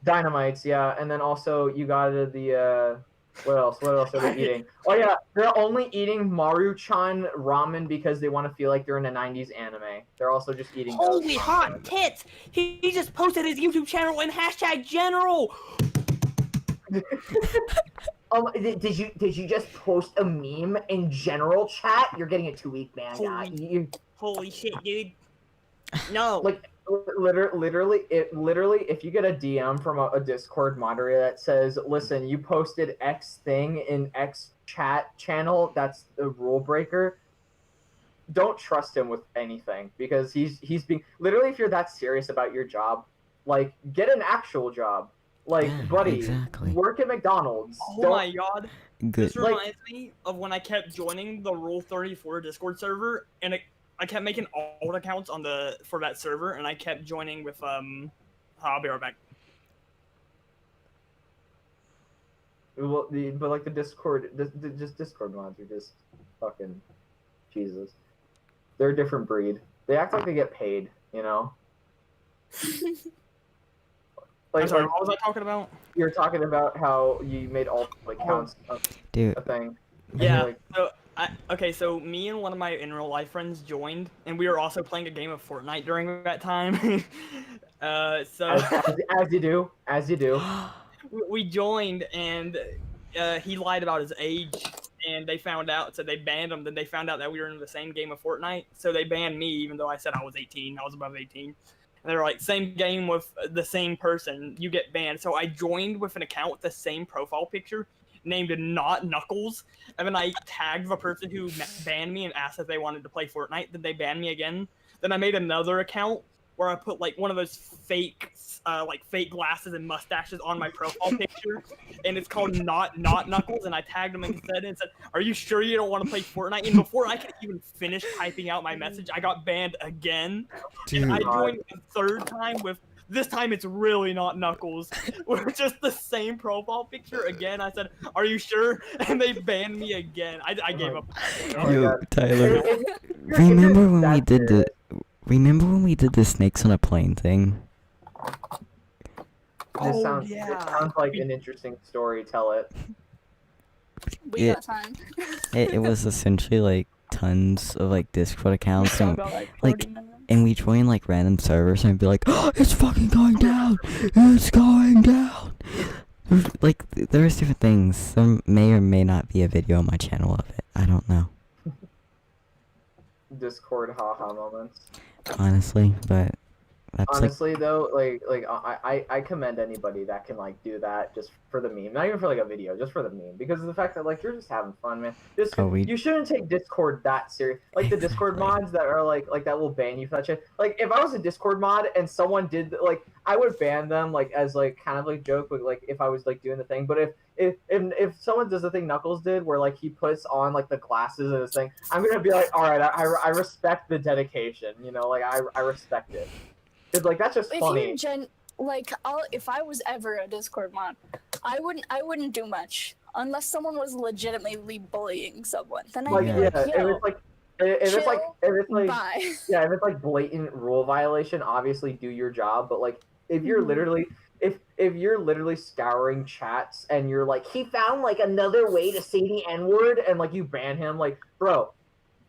Dynamites, yeah, and then also you got the what else are they eating? Oh yeah, they're only eating Maruchan ramen because they want to feel like they're in a 90s anime. They're also just eating those. Holy hot tits! He just posted his YouTube channel in #general. Did you just post a meme in general chat? You're getting a 2-week ban, guy. Holy shit, dude! No, Like literally, if you get a DM from a Discord moderator that says, "Listen, you posted X thing in X chat channel, that's a rule breaker," don't trust him with anything because he's being literally. If you're that serious about your job, like get an actual job. Like, Yeah, buddy, exactly. work at McDonald's. oh my god. Good. This reminds me of when I kept joining the Rule 34 Discord server, and I kept making alt accounts for that server, and I kept joining with I'll be right back. Well, but like the Discord, just Discord mods are just fucking Jesus. They're a different breed. They act like they get paid, you know. I'm sorry, what was I talking about? You're talking about how you made all accounts Dude. a thing. Yeah. So me and one of my in real life friends joined, and we were also playing a game of Fortnite during that time. As you do. We joined, and he lied about his age, and they found out, so they banned him. Then they found out that we were in the same game of Fortnite, so they banned me, even though I said I was 18. I was above 18. And they were like, same game with the same person, you get banned. So I joined with an account with the same profile picture, named Not Knuckles, and then I tagged the person who banned me and asked if they wanted to play Fortnite. Then they banned me again. Then I made another account where I put like one of those fake glasses and mustaches on my profile picture, and it's called Not Knuckles, and I tagged him instead and said, "Are you sure you don't want to play Fortnite?" And before I could even finish typing out my message, I got banned again. Dude. And I joined the third time with. This time it's really Not Knuckles. We're just the same profile picture again. I said, "Are you sure?" And they banned me again. I gave up. Oh my Yo, God. Tyler. If Remember you're when we that did the serious- Remember when we did the snakes on a plane thing? This Oh, sounds yeah. it sounds like an interesting story. Tell it. We It- got time. It was essentially like tons of like Discord accounts and About, like, like 40 minutes. and we join like random servers and be like, oh, it's fucking going down! It's going down! There's different things. There may or may not be a video on my channel of it. I don't know, Discord haha moments. honestly, but that's Honestly though, I commend anybody that can like do that just for the meme, not even for like a video, just for the meme, because of the fact that like you're just having fun, man. You shouldn't take Discord that serious. Like the Discord Exactly. mods that are like that will ban you for that shit. Like if I was a Discord mod and someone did like, I would ban them like as like kind of like joke, but like if I was like doing the thing. But if someone does the thing Knuckles did, where like he puts on like the glasses and this thing, I'm gonna be like, all right, I respect the dedication, you know, like I respect it. It's like that's just If funny. you if I was ever a Discord mod, I wouldn't do much unless someone was legitimately bullying someone. Then I'd Like be yeah, like, if yo, it's like if it's like bye. yeah, if it's like blatant rule violation, obviously do your job. But like if you're literally if you're literally scouring chats and you're like, he found like another way to say the N-word and like you ban him, like bro,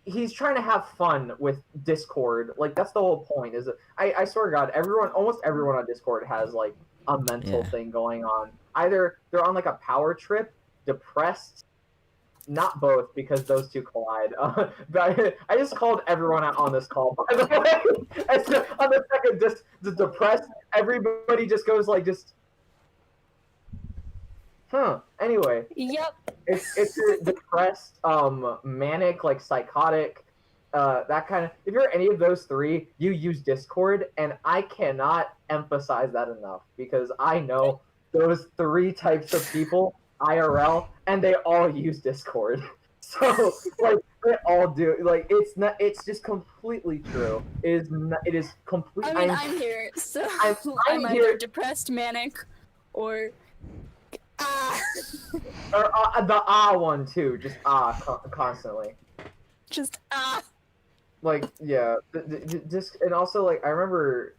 he's trying to have fun with Discord. Like that's the whole point. Is I swear to God, almost everyone on Discord has like a mental thing going on. Either they're on like a power trip, depressed. Not both, because those two collide. But I just called everyone out on this call. By the way, on the second, just depressed. Everybody just goes like, just, Anyway, Yep. if you're depressed, manic, like psychotic, that kind of. If you're any of those three, you use Discord, and I cannot emphasize that enough because I know those three types of people IRL, and they all use Discord. So like they all do. Like it's just completely true. It is completely. I mean, I'm here, so I'm I'm either here- depressed, manic, or or the one too. Just constantly. just Like yeah, just and also like I remember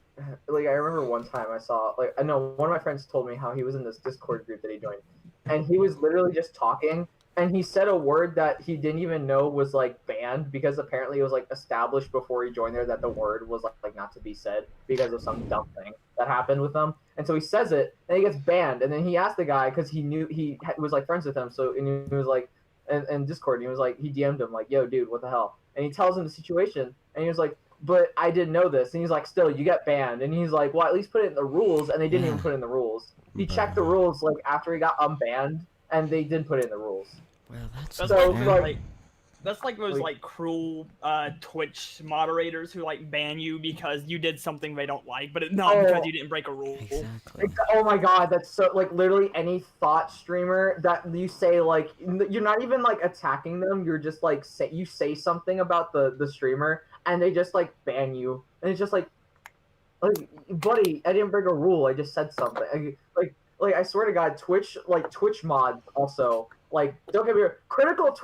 one time I saw I know one of my friends told me how he was in this Discord group that he joined, and he was literally just talking, and he said a word that he didn't even know was like banned because apparently it was like established before he joined there that the word was like not to be said because of some dumb thing that happened with him, and so he says it and he gets banned, and then he asked the guy because he knew he was like friends with him, so and he was like and Discord, and he was like he DM'd him like, yo dude, what the hell, and he tells him the situation, and he was like, but I didn't know this, and he's like, still you get banned, and he's like, well at least put it in the rules, and they didn't even put it in the rules. He checked the rules like after he got unbanned, and they did put it in the rules. well, that's That's So, unfair. like- that's like those like cruel Twitch moderators who like ban you because you did something they don't like, but not Oh. because you didn't break a rule. Exactly. Oh my god, that's so like literally any thought streamer that you say like you're not even like attacking them, you're just like you say something about the streamer and they just like ban you, and it's just like buddy, I didn't break a rule, I just said something. Like I swear to God, Twitch mods also. Like, don't get me wrong, Critical's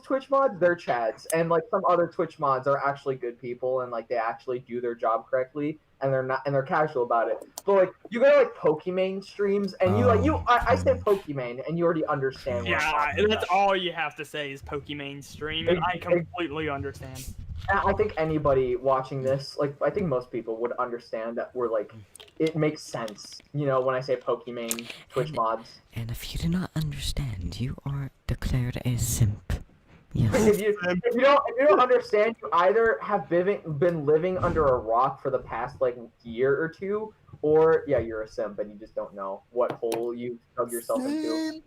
Twitch mods, they're chads, and like some other Twitch mods are actually good people, and like they actually do their job correctly, and they're casual about it. But like, you go to like Pokimane streams, and I say Pokimane, and you already understand. What I'm Yeah, talking that's about. all you have to say is Pokimane stream, and I completely understand. And I think anybody watching this, like, I think most people would understand that we're like, it makes sense, you know, when I say Pokimane Twitch mods. And if you do not understand, you are declared a simp. Yes. If you don't understand, you either have been living under a rock for the past like year or two, or yeah, you're a simp and you just don't know what hole you dug yourself into.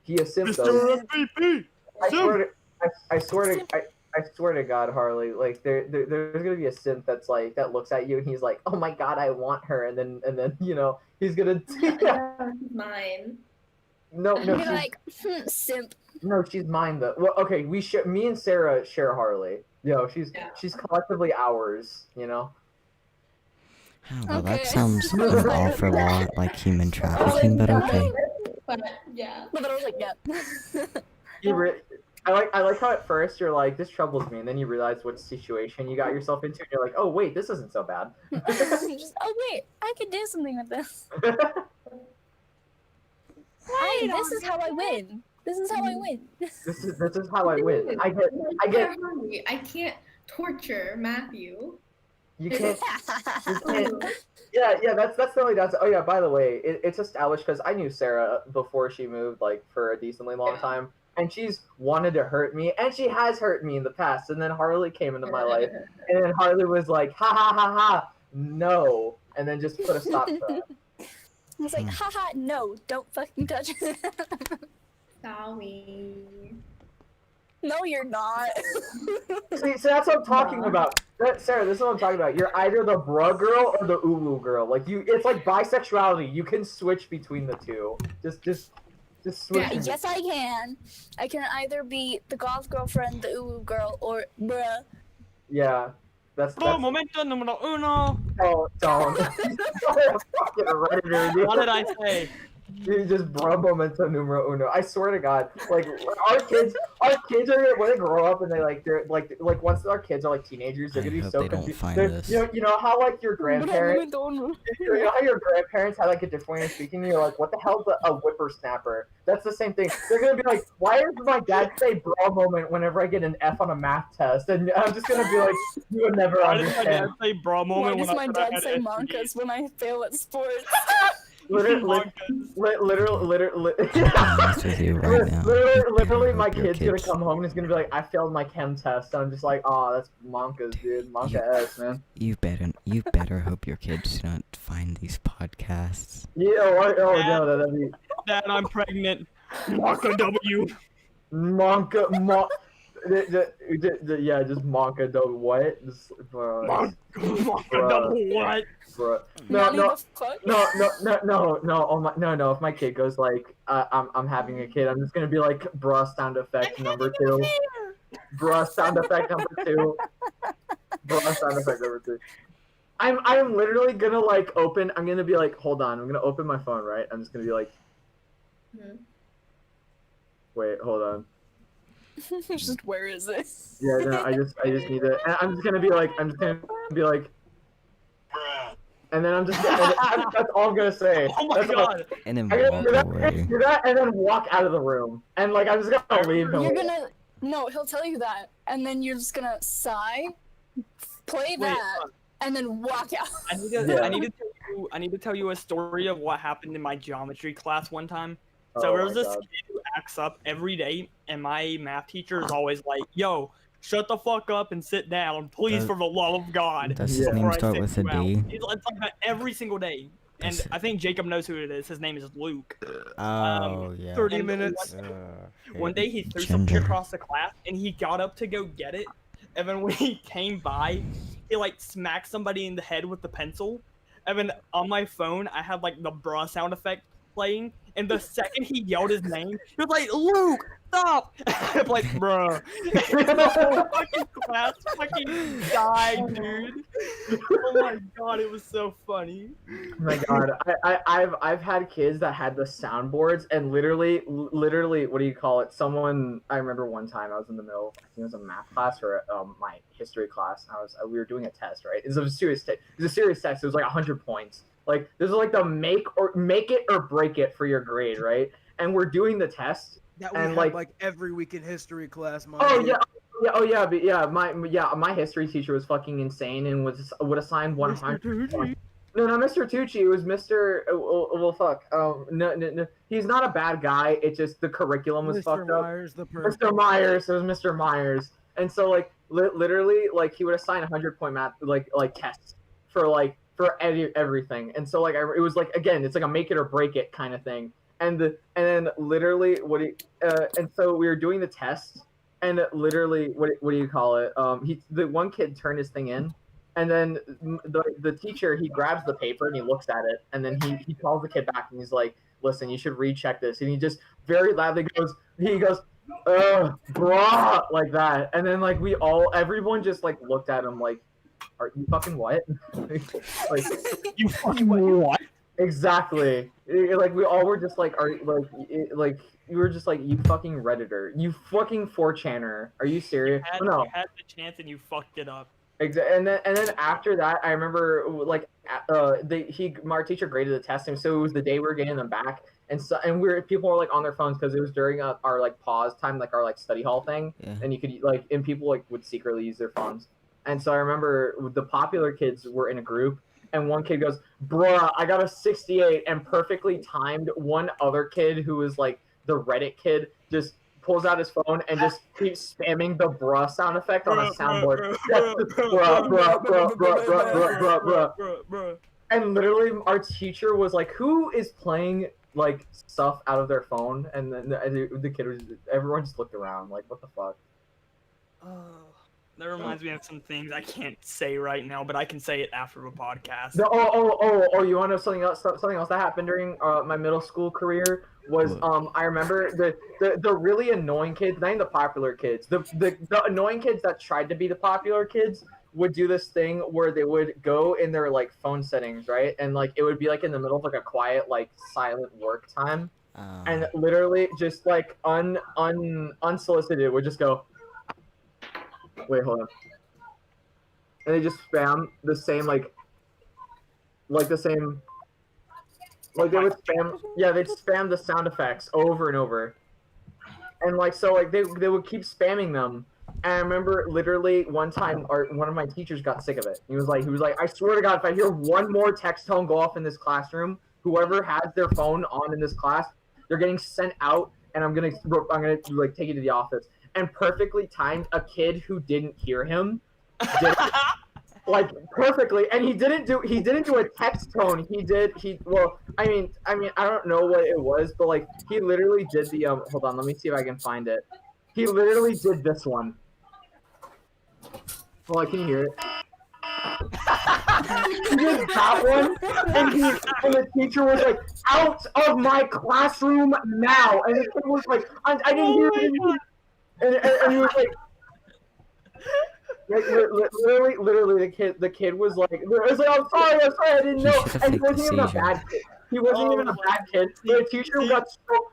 He a simp though. MVP. I I swear to God, Harley, like there's gonna be a simp that's like that looks at you and he's like, oh my God, I want her, and then he's gonna No, she's mine. no I'm no gonna she's, like simp. no she's mine though. Well, okay, me and Sarah share Harley. She's collectively ours. Oh, well, Okay. that sounds an awful lot like human Oh, trafficking, but okay. But yeah. But I was like, yeah. I like how at first you're like, this troubles me, and then you realize what situation you got yourself into, and you're like, oh wait, this isn't so bad. Just, oh wait, I could do something with this. This is how I win. This is how I win. this is how I win. I get Hungry. I can't torture Matthew. you can't. Yeah, that's the only downside. Oh yeah, by the way, it's established because I knew Sarah before she moved, like for a decently long time, and she's wanted to hurt me, and she has hurt me in the past. And then Harley came into my life, and then Harley was like, ha ha ha ha, no, and then just put a stop to that. I was like, haha, no, don't fucking touch it. Sorry. No, you're not. See, that's what I'm talking about. Sarah, this is what I'm talking about. You're either the bruh girl or the uwu girl. Like it's like bisexuality. You can switch between the two. Just switch. Yeah, Yes, I can. I can either be the goth girlfriend, the uwu girl, or bruh. Yeah, that's. Momento numero uno. Oh, don't. Fucking Redditor, dude. What did I say? You just bro momento numero uno. I swear to God, like our kids are when they grow up and they're like once our kids are like teenagers, they're I gonna be hope so they don't confused. find They're- this. You know how like your grandparents, you know how your grandparents had like a different way of speaking. And you're like, what the hell's a whippersnapper? That's the same thing. They're gonna be like, why does my dad say bro moment whenever I get an F on a math test? And I'm just gonna be like, you would never Why does my dad understand. say bra Why moment does when my I dad had say STD? mankas when I fail at sports? Literally, I'm honest with you right now. literally, my Hope your kid's gonna kids- come home and he's gonna be like, I failed my chem test. And I'm just like, oh, that's monkas, dude. Monka ass, man. You better hope your kids don't find these podcasts. Yeah, no, that'd be Dad, I'm pregnant. Marco W. monka, yeah, just monka, though, what? Just, Marco Bruh. W. What? bruh. Nani No, the fuck? no, if my kid goes like, I'm having a kid, I'm just gonna be like, bruh, sound effect number 2. Bruh, sound effect number 2. Bruh, sound effect number 2. I'm literally gonna like I'm gonna be like, hold on, I'm gonna open my phone, right? I'm just gonna be like, wait, hold on. Just where is this? Yeah, no, I just need to. And I'm just gonna be like, and then I'm just. That's all I'm gonna say. Oh my That's all. god. And then I'm gonna walk do that, away. do that, and then walk out of the room, and like I'm just gonna leave him. You're gonna no, he'll tell you that, and then you're just gonna sigh, play that, and then walk out. I need to, Yeah. I need to tell you a story of what happened in my geometry class one time. So Oh there was my this God. kid who acts up every day, and my math teacher is always like, "Yo, shut the fuck up and sit down, please, Does- for the love of God." Does his Yeah. name before I start sit with a you out." D? It's like that every single day. And Does- I think Jacob knows who it is. His name is Luke. Oh yeah. 30 And minutes. One day he threw something Ginger. across the class, and he got up to go get it. And then when he came by, he like smacked somebody in the head with the pencil. And then on my phone, I had like the bruh sound effect playing. And the second he yelled his name, he was like, "Luke, stop!" I'm like, bruh. The whole fucking class fucking died, dude. Oh my god, it was so funny. Oh my God, I've had kids that had the soundboards, and literally, what do you call it? Someone, I remember one time I was in the middle, I think it was a math class or my history class. And we were doing a test, right? It was a serious test. It was a serious test. It was like 100 points. Like this is like the make it or break it for your grade, right? And we're doing the test. That we And, have like- like every week in history class. Oh yeah, but yeah, my history teacher was fucking insane and would assign 100 points. No, Mr. Tucci. It was Mr. Well, fuck. No. He's not a bad guy. It's just the curriculum was Mr. fucked up. Myers, the person. Mr. Myers. It was Mr. Myers. And so like literally like he would assign 100-point math like tests for everything. And so like it was like, again, it's like a make it or break it kind of thing. And then literally and so we were doing the test, and literally, what do you call it? The one kid turned his thing in, and then the teacher, he grabs the paper and he looks at it, and then he calls the kid back and he's like, listen, you should recheck this, and he just very loudly goes, bruh, like that, and then like everyone just like looked at him like, are you fucking what? Like, You fucking what? exactly. Like we all were just like, like you were just like, you fucking Redditor, you fucking 4chaner, are you serious? No. You had the chance and you fucked it up. Exactly. And then after that, I remember like our teacher graded the test, and so it was the day we were getting them back, and people were like on their phones because it was during our like pause time, like our like study hall thing, and you could like, and people like would secretly use their phones, and so I remember the popular kids were in a group, and one kid goes, bruh, I got a 68, and perfectly timed one other kid who was like the Reddit kid just pulls out his phone and just keeps spamming the bruh sound effect on a soundboard. Bruh. And literally our teacher was like, who is playing like stuff out of their phone? And then the kid was, everyone just looked around like, what the fuck? That reminds me of some things I can't say right now, but I can say it after the podcast. You want to know something else? Something else that happened during my middle school career was I remember the really annoying kids, not even the popular kids, the annoying kids that tried to be the popular kids would do this thing where they would go in their like phone settings, right? And like it would be like in the middle of like a quiet, like silent work time, and literally just like unsolicited would just go, wait, hold on. And they just spam the same like the same, like they would spam, they'd spam the sound effects over and over. And like, so like they would keep spamming them. And I remember literally one time one of my teachers got sick of it. He was like, I swear to God, if I hear one more text tone go off in this classroom, whoever has their phone on in this class, they're getting sent out, and I'm gonna like take you to the office. And perfectly timed a kid who didn't hear him, like perfectly, and he didn't do a text tone. I mean I don't know what it was, but like he literally did the hold on, let me see if I can find it. He literally did this one. Well, can you hear it? He did that one, and the teacher was like, out of my classroom now, and the kid was like, I didn't hear it. And he was like, literally, the kid was like, I'm sorry, I didn't know. And he wasn't even a bad kid. He wasn't even a bad kid. The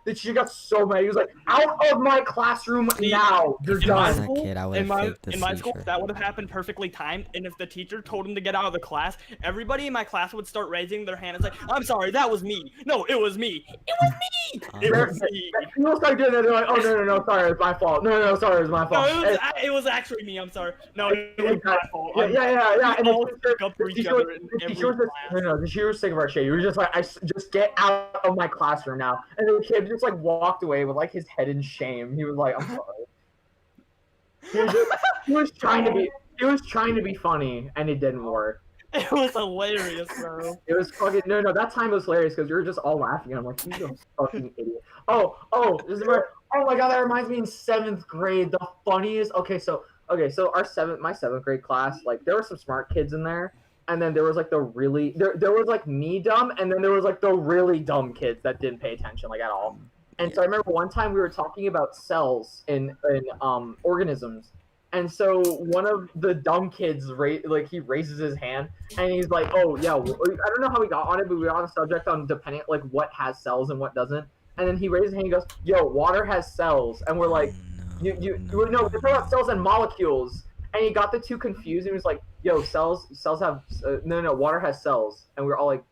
teacher got so mad. He was like, out of my classroom now. You're done. In my school, that would have happened perfectly timed. And if the teacher told him to get out of the class, everybody in my class would start raising their hand and say, I'm sorry, that was me. No, it was me. It was me. It was me. People start doing that. They're like, oh, no, sorry, it's my fault. No, sorry, it's my fault. No, it was actually me. I'm sorry. No, it was my fault. Yeah. And the teacher was sick of our shit. He was just like, just get out of my classroom now. And the kid just like walked away with like his head in shame. He was like, I'm sorry. He was trying to be funny, and it didn't work. It was hilarious, bro. It was fucking no. That time was hilarious because you were just all laughing, and I'm like, you're a fucking idiot. Oh my God, that reminds me in 7th grade, the funniest. Okay, so my 7th grade class, like there were some smart kids in there. And then there was like there was like me dumb, and then there was like the really dumb kids that didn't pay attention like at all. And so I remember one time we were talking about cells in organisms, and so one of the dumb kids he raises his hand and he's like, oh yeah, I don't know how we got on it, but we got on the subject on depending like what has cells and what doesn't. And then he raises his hand and goes, yo, water has cells, and we're like, we're talking about cells and molecules. And he got the two confused, and he was like, yo, cells have, no, water has cells. And we were all like,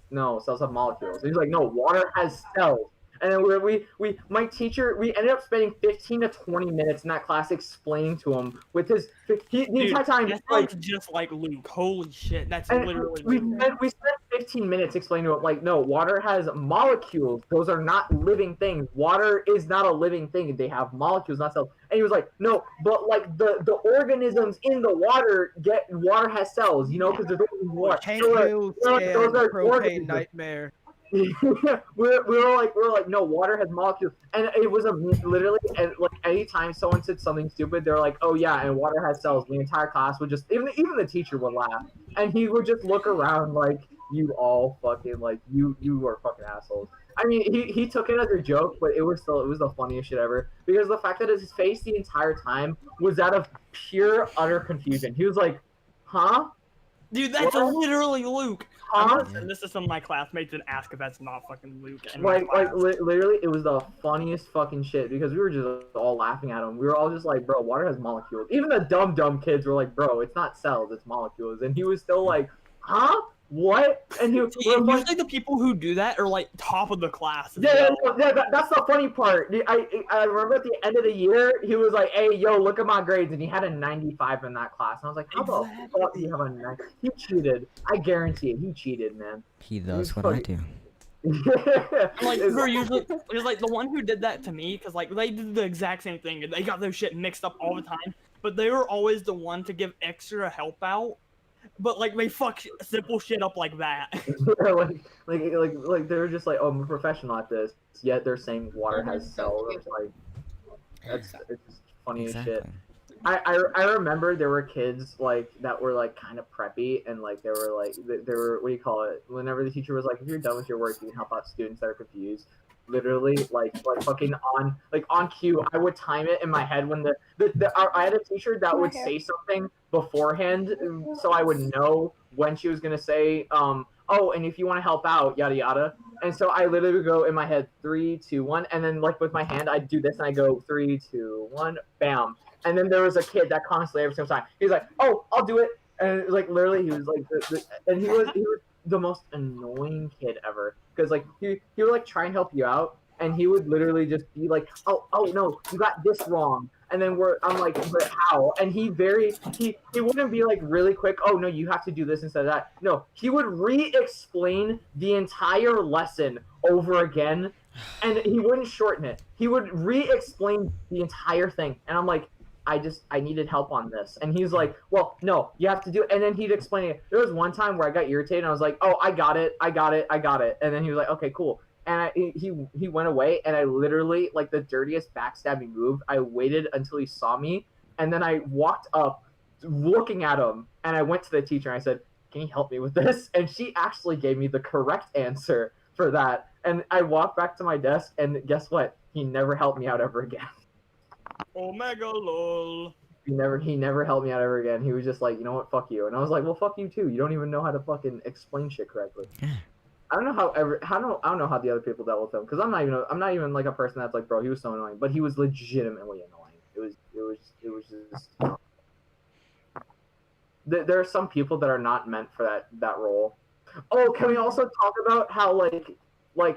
no, cells have molecules. And he's like, no, water has cells. And then my teacher, we ended up spending 15 to 20 minutes in that class explaining to him with the entire time. That sounds just like Luke. Holy shit, that's literally. We spent 15 minutes explaining to him, like, no, water has molecules. Those are not living things. Water is not a living thing. They have molecules, not cells. And he was like, no, but like the organisms in the water water has cells, because there's water. Hank Hill and propane nightmare. we were like no, water has molecules, and it was literally, and like anytime someone said something stupid, they're like, oh yeah, and water has cells. The entire class would just, even the teacher would laugh, and he would just look around like, you all fucking, like, you are fucking assholes. I mean, he took it as a joke, but it was the funniest shit ever, because the fact that his face the entire time was that of pure utter confusion. He was like, huh? Dude, that's What? literally Luke. I'm Huh? gonna send this to some of my classmates and ask if that's not fucking Luke. In Like, my class. literally, it was the funniest fucking shit, because we were just all laughing at him. We were all just like, bro, water has molecules. Even the dumb kids were like, bro, it's not cells, it's molecules. And he was still like, huh? What? And he was And like, usually the people who do that are like top of the class. As yeah, well. that's the funny part. I remember at the end of the year, he was like, hey, yo, look at my grades. And he had a 95 in that class. And I was like, how the fuck do you have a 90? He cheated. I guarantee it. He cheated, man. He does what I do. Like they're usually, it's like the one who did that to me, because like they did the exact same thing and they got their shit mixed up all the time, but they were always the one to give extra help out, but like they fuck simple shit up like that. like they were just like, oh, I'm a professional at this, yet they're saying water has cells. It's like, it's just funny as shit. I remember there were kids like that were like kind of preppy, and like they were what do you call it, whenever the teacher was like, if you're done with your work, you can help out students that are confused. Literally like fucking on cue, I would time it in my head when I had a teacher that would say something beforehand, so I would know when she was gonna say oh, and if you want to help out, yada yada. And so I literally would go in my head 3, 2, 1, and then like with my hand I'd do this and I go 3, 2, 1, bam. And then there was a kid that constantly every single time he was like, oh, I'll do it. And like literally he was like and he was the most annoying kid ever, because like he would like try and help you out, and he would literally just be like, oh no, you got this wrong. And then I'm like, but how? And he wouldn't be like really quick, oh no, you have to do this instead of that. No, he would re-explain the entire lesson over again, and he wouldn't shorten it. He would re-explain the entire thing, and I'm like, I needed help on this. And he's like, well, no, you have to do it. And then he'd explain it. There was one time where I got irritated and I was like, oh, I got it. And then he was like, okay, cool. And he went away, and I literally, like the dirtiest backstabbing move, I waited until he saw me, and then I walked up looking at him, and I went to the teacher and I said, can you help me with this? And she actually gave me the correct answer for that. And I walked back to my desk, and guess what? He never helped me out ever again. Omega lol. He never helped me out ever again. He was just like, you know what, fuck you. And I was like, well, fuck you too. You don't even know how to fucking explain shit correctly. I don't know I don't know how the other people dealt with him, because I'm not even like a person that's like, bro, he was so annoying, but he was legitimately annoying. It was just. There are some people that are not meant for that role. Oh, can we also talk about how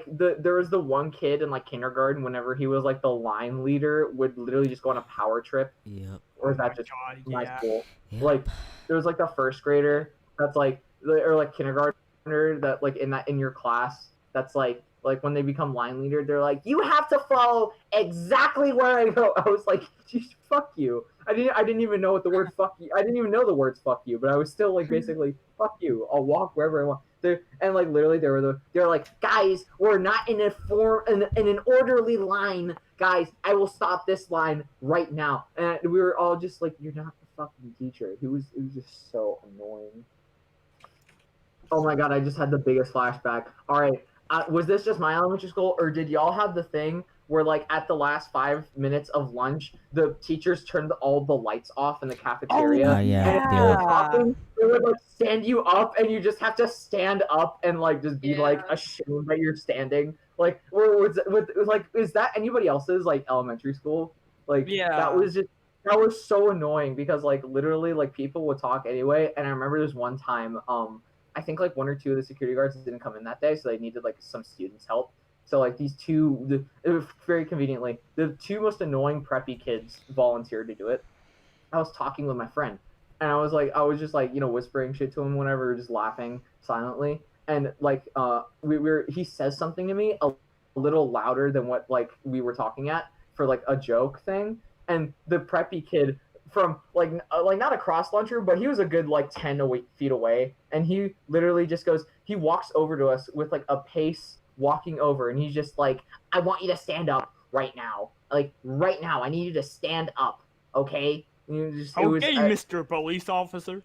there was the one kid in like kindergarten, whenever he was like the line leader, would literally just go on a power trip. Yep. Or is that just my yeah. school? Yep. Like there was like the first grader that's like, or like kindergartner that like in your class that's like when they become line leader, they're like, you have to follow exactly where I go. I was like, geez, fuck you. I didn't even know what the word fuck you. I didn't even know the words fuck you, but I was still like basically fuck you. I'll walk wherever I want. And like literally they're like, guys, we're not in an orderly line, guys. I will stop this line right now. And we were all just like, you're not the fucking teacher. It was just so annoying. Oh my god, I just had the biggest flashback. All right, was this just my elementary school, or did y'all have the thing where like at the last 5 minutes of lunch, the teachers turned all the lights off in the cafeteria? Oh, yeah. And if you were talking, they would like stand you up, and you just have to stand up and like just be like ashamed that you're standing. Like, is that anybody else's like elementary school? Like, that was so annoying, because like literally like people would talk anyway. And I remember there's one time, I think like 1 or 2 of the security guards didn't come in that day, so they needed like some students' help. So like these two, very conveniently, the 2 most annoying preppy kids volunteered to do it. I was talking with my friend, and I was just like, whispering shit to him whenever we were just laughing silently. And like he says something to me a little louder than what like we were talking at for like a joke thing. And the preppy kid from like not across lunchroom, but he was a good like 10 feet away, and he literally just goes, he walks over to us with like a pace walking over, and he's just like, I want you to stand up right now. Like, right now, I need you to stand up, okay? And it was just, Okay, Mr. Police Officer.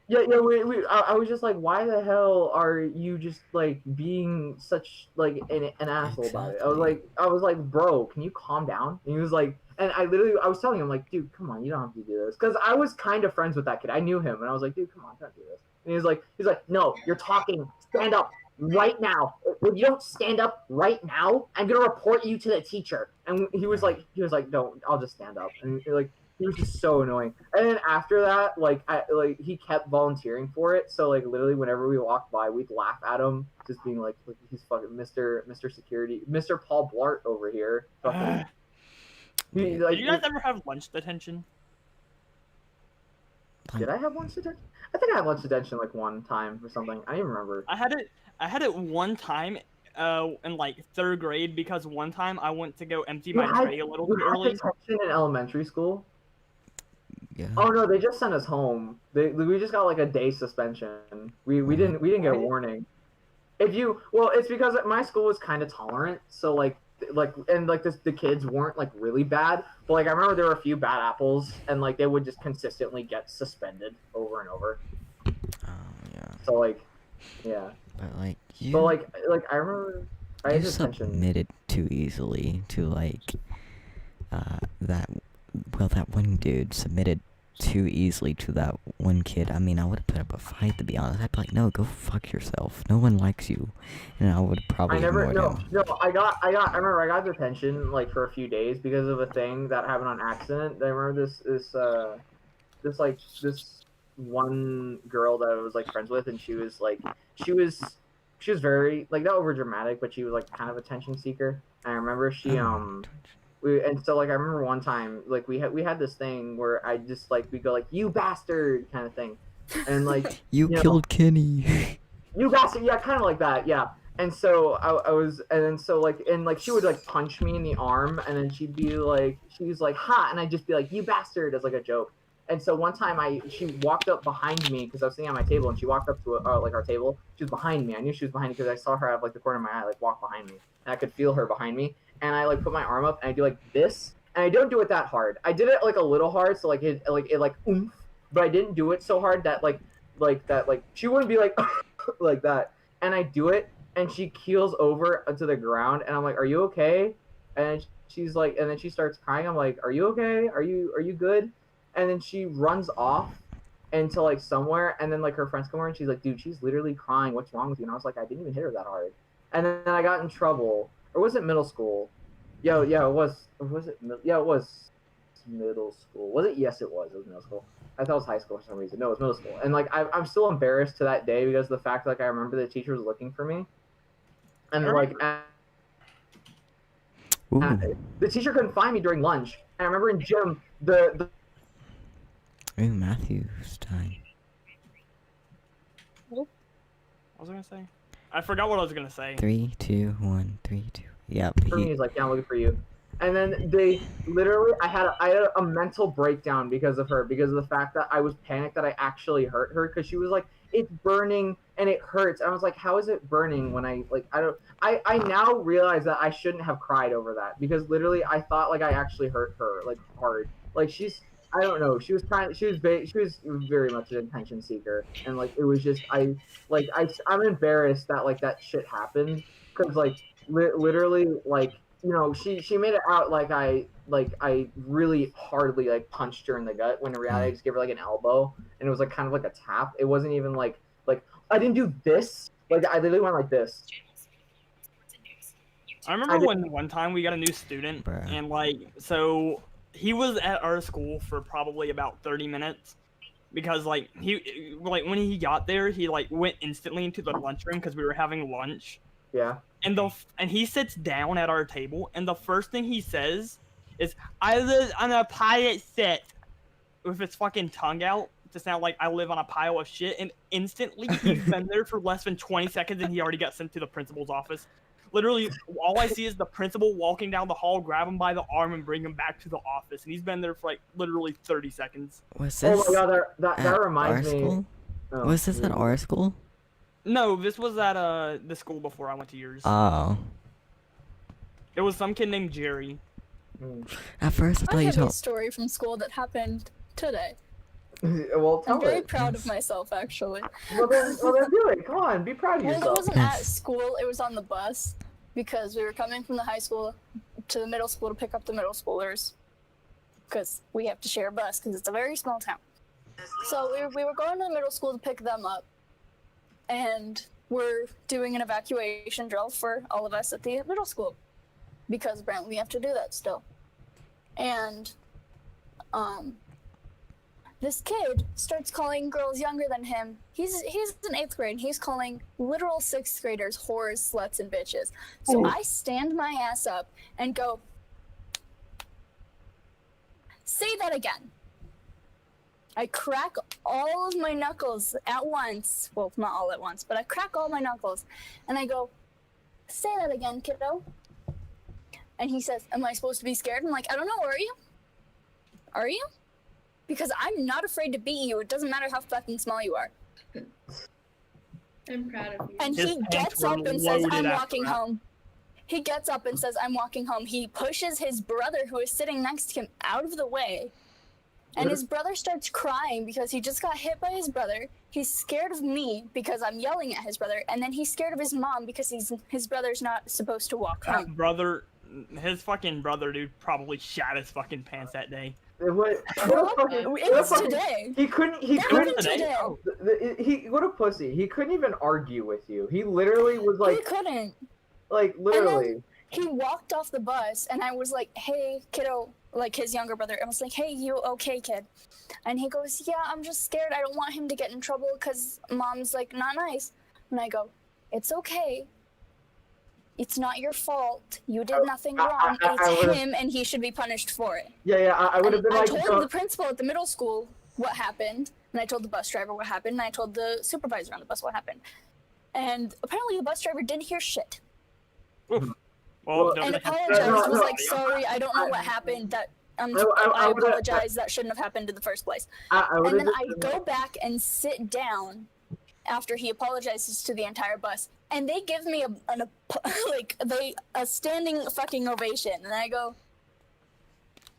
Yeah, I was just like, why the hell are you just like being such like an asshole about it? I was like, bro, can you calm down? And he was like, and I was telling him like, dude, come on, you don't have to do this, because I was kind of friends with that kid. I knew him, and I was like, dude, come on, don't do this. And he's like, no, you're talking, stand up right now. If you don't stand up right now, I'm gonna report you to the teacher. And he was like, no, I'll just stand up. And like, he was just so annoying. And then after that, he kept volunteering for it. So like literally whenever we walked by, we'd laugh at him, just being like he's fucking Mr. Security, Mr. Paul Blart over here. Did you guys ever have lunch detention? Did I have lunch detention? I think I had lunch detention like one time or something. I don't even remember. I had it one time in like 3rd grade, because one time I went to go empty my tray a little too early. Detention in elementary school? Yeah. Oh no, they just sent us home. We just got like a day suspension. We didn't get a warning. It's because my school was kind of tolerant, so the kids weren't like really bad, but like I remember there were a few bad apples, and like they would just consistently get suspended over and over. Oh yeah. So like, yeah. But like you. But like I remember I had You detention. submitted too easily to like that one dude submitted too easily to that one kid. I mean, I would have put up a fight, to be honest. I'd be like, no, go fuck yourself. No one likes you. And I would probably I ignored him. I remember I got detention like for a few days because of a thing that happened on accident. I remember this one girl that I was like friends with, and she was very like not over dramatic, but she was like kind of attention seeker. And I remember she so like I remember one time like we had this thing where I just like we go like, you bastard kind of thing, and like you killed Kenny. You bastard, yeah, kind of like that, yeah. And so I was, and then so like, and like she would like punch me in the arm, and then she's like, ha, and I'd just be like, you bastard, as like a joke. And so one time she walked up behind me because I was sitting at my table, and she walked up to like our table. She was behind me. I knew she was behind me because I saw her out of like the corner of my eye like walk behind me, and I could feel her behind me. And I like put my arm up, and I do like this, and I don't do it that hard. I did it like a little hard, so like it oomph, but I didn't do it so hard that like she wouldn't be like like that. And I do it, and she keels over to the ground, and I'm like, are you okay? And she's like, and then she starts crying. I'm like, are you okay? Are you good? And then she runs off into like somewhere, and then like her friends come over, and she's like, dude, she's literally crying. What's wrong with you? And I was like, I didn't even hit her that hard. And then I got in trouble. Or was it middle school? Yeah, it was. Yeah, it was middle school. Was it? Yes, it was. It was middle school. I thought it was high school for some reason. No, it was middle school. And like, I'm still embarrassed to that day because of the fact like I remember the teacher was looking for me, and like, the teacher couldn't find me during lunch. And I remember in gym the Ooh, Matthew's time. What was I gonna say? I forgot what I was gonna say. 3, 2, 1, 3, 2. Yep. for me, he's like, yeah, I'm looking for you. And then they literally, I had a mental breakdown because of her, because of the fact that I was panicked that I actually hurt her, because she was like, it's burning and it hurts. And I was like, how is it burning when I now realize that I shouldn't have cried over that, because literally I thought like I actually hurt her like hard. Like I don't know. She was very much an attention seeker, and like it was just I'm embarrassed that like that shit happened, because like literally like, you know, she made it out like I really hardly like punched her in the gut, when in reality I just gave her like an elbow, and it was like kind of like a tap. It wasn't even like I didn't do this. Like I literally went like this. I remember when one time we got a new student, Bruh. and like, so he was at our school for probably about 30 minutes, because like when he got there, he like went instantly into the lunchroom because we were having lunch. Yeah. And he sits down at our table, and the first thing he says is, "I live on a pirate ship," with his fucking tongue out to sound like I live on a pile of shit. And instantly, he's been there for less than 20 seconds, and he already got sent to the principal's office. Literally, all I see is the principal walking down the hall, grab him by the arm, and bring him back to the office. And he's been there for like literally 30 seconds. Was this Oh my god, that at reminds our me. school? Oh, Was this at yeah. our school? No, this was at the school before I went to yours. Oh. It was some kid named Jerry. At first, I I thought you have a told. story from school that happened today. Well, tell I'm very it. proud of myself, actually. Well, then do it. Come on, be proud of Well, it yourself. wasn't at Yes. school, it was on the bus. Because we were coming from the high school to the middle school to pick up the middle schoolers. Because we have to share a bus, because it's a very small town. So we were going to the middle school to pick them up. And we're doing an evacuation drill for all of us at the middle school. Because apparently we have to do that still. And, this kid starts calling girls younger than him. He's in 8th grade. He's calling literal 6th graders whores, sluts, and bitches. So I stand my ass up and go, say that again. I crack all of my knuckles at once. Well, not all at once, but I crack all my knuckles. And I go, say that again, kiddo. And he says, am I supposed to be scared? I'm like, I don't know, are you? Are you? Because I'm not afraid to beat you. It doesn't matter how fucking small you are. I'm proud of you. And His he pants gets were up and says, loaded I'm after walking that. home. He gets up and says, I'm walking home. He pushes his brother, who is sitting next to him, out of the way. And his brother starts crying because he just got hit by his brother. He's scared of me because I'm yelling at his brother. And then he's scared of his mom because his brother's not supposed to walk That home. brother, his fucking brother, dude, probably shat his fucking pants that day. What It was today. He couldn't. He That couldn't. happened today. He what a pussy. He couldn't even argue with you. He literally was He like, couldn't. literally. He walked off the bus, and I was like, hey, kiddo, like his younger brother. I was like, hey, you okay, kid? And he goes, yeah, I'm just scared. I don't want him to get in trouble because mom's, like, not nice. And I go, it's okay. It's not your fault. You did nothing wrong. It's him, and he should be punished for it. Yeah. I would have been I like, told the principal at the middle school what happened, and I told the bus driver what happened, and I told the supervisor on the bus what happened. And apparently the bus driver didn't hear shit. Well, And No, apologized, was no, like, sorry, I don't know what happened. That I would've- apologize. That shouldn't have happened in the first place. I would And have. then I go back and sit down after he apologizes to the entire bus, and they give me a standing fucking ovation, and I go,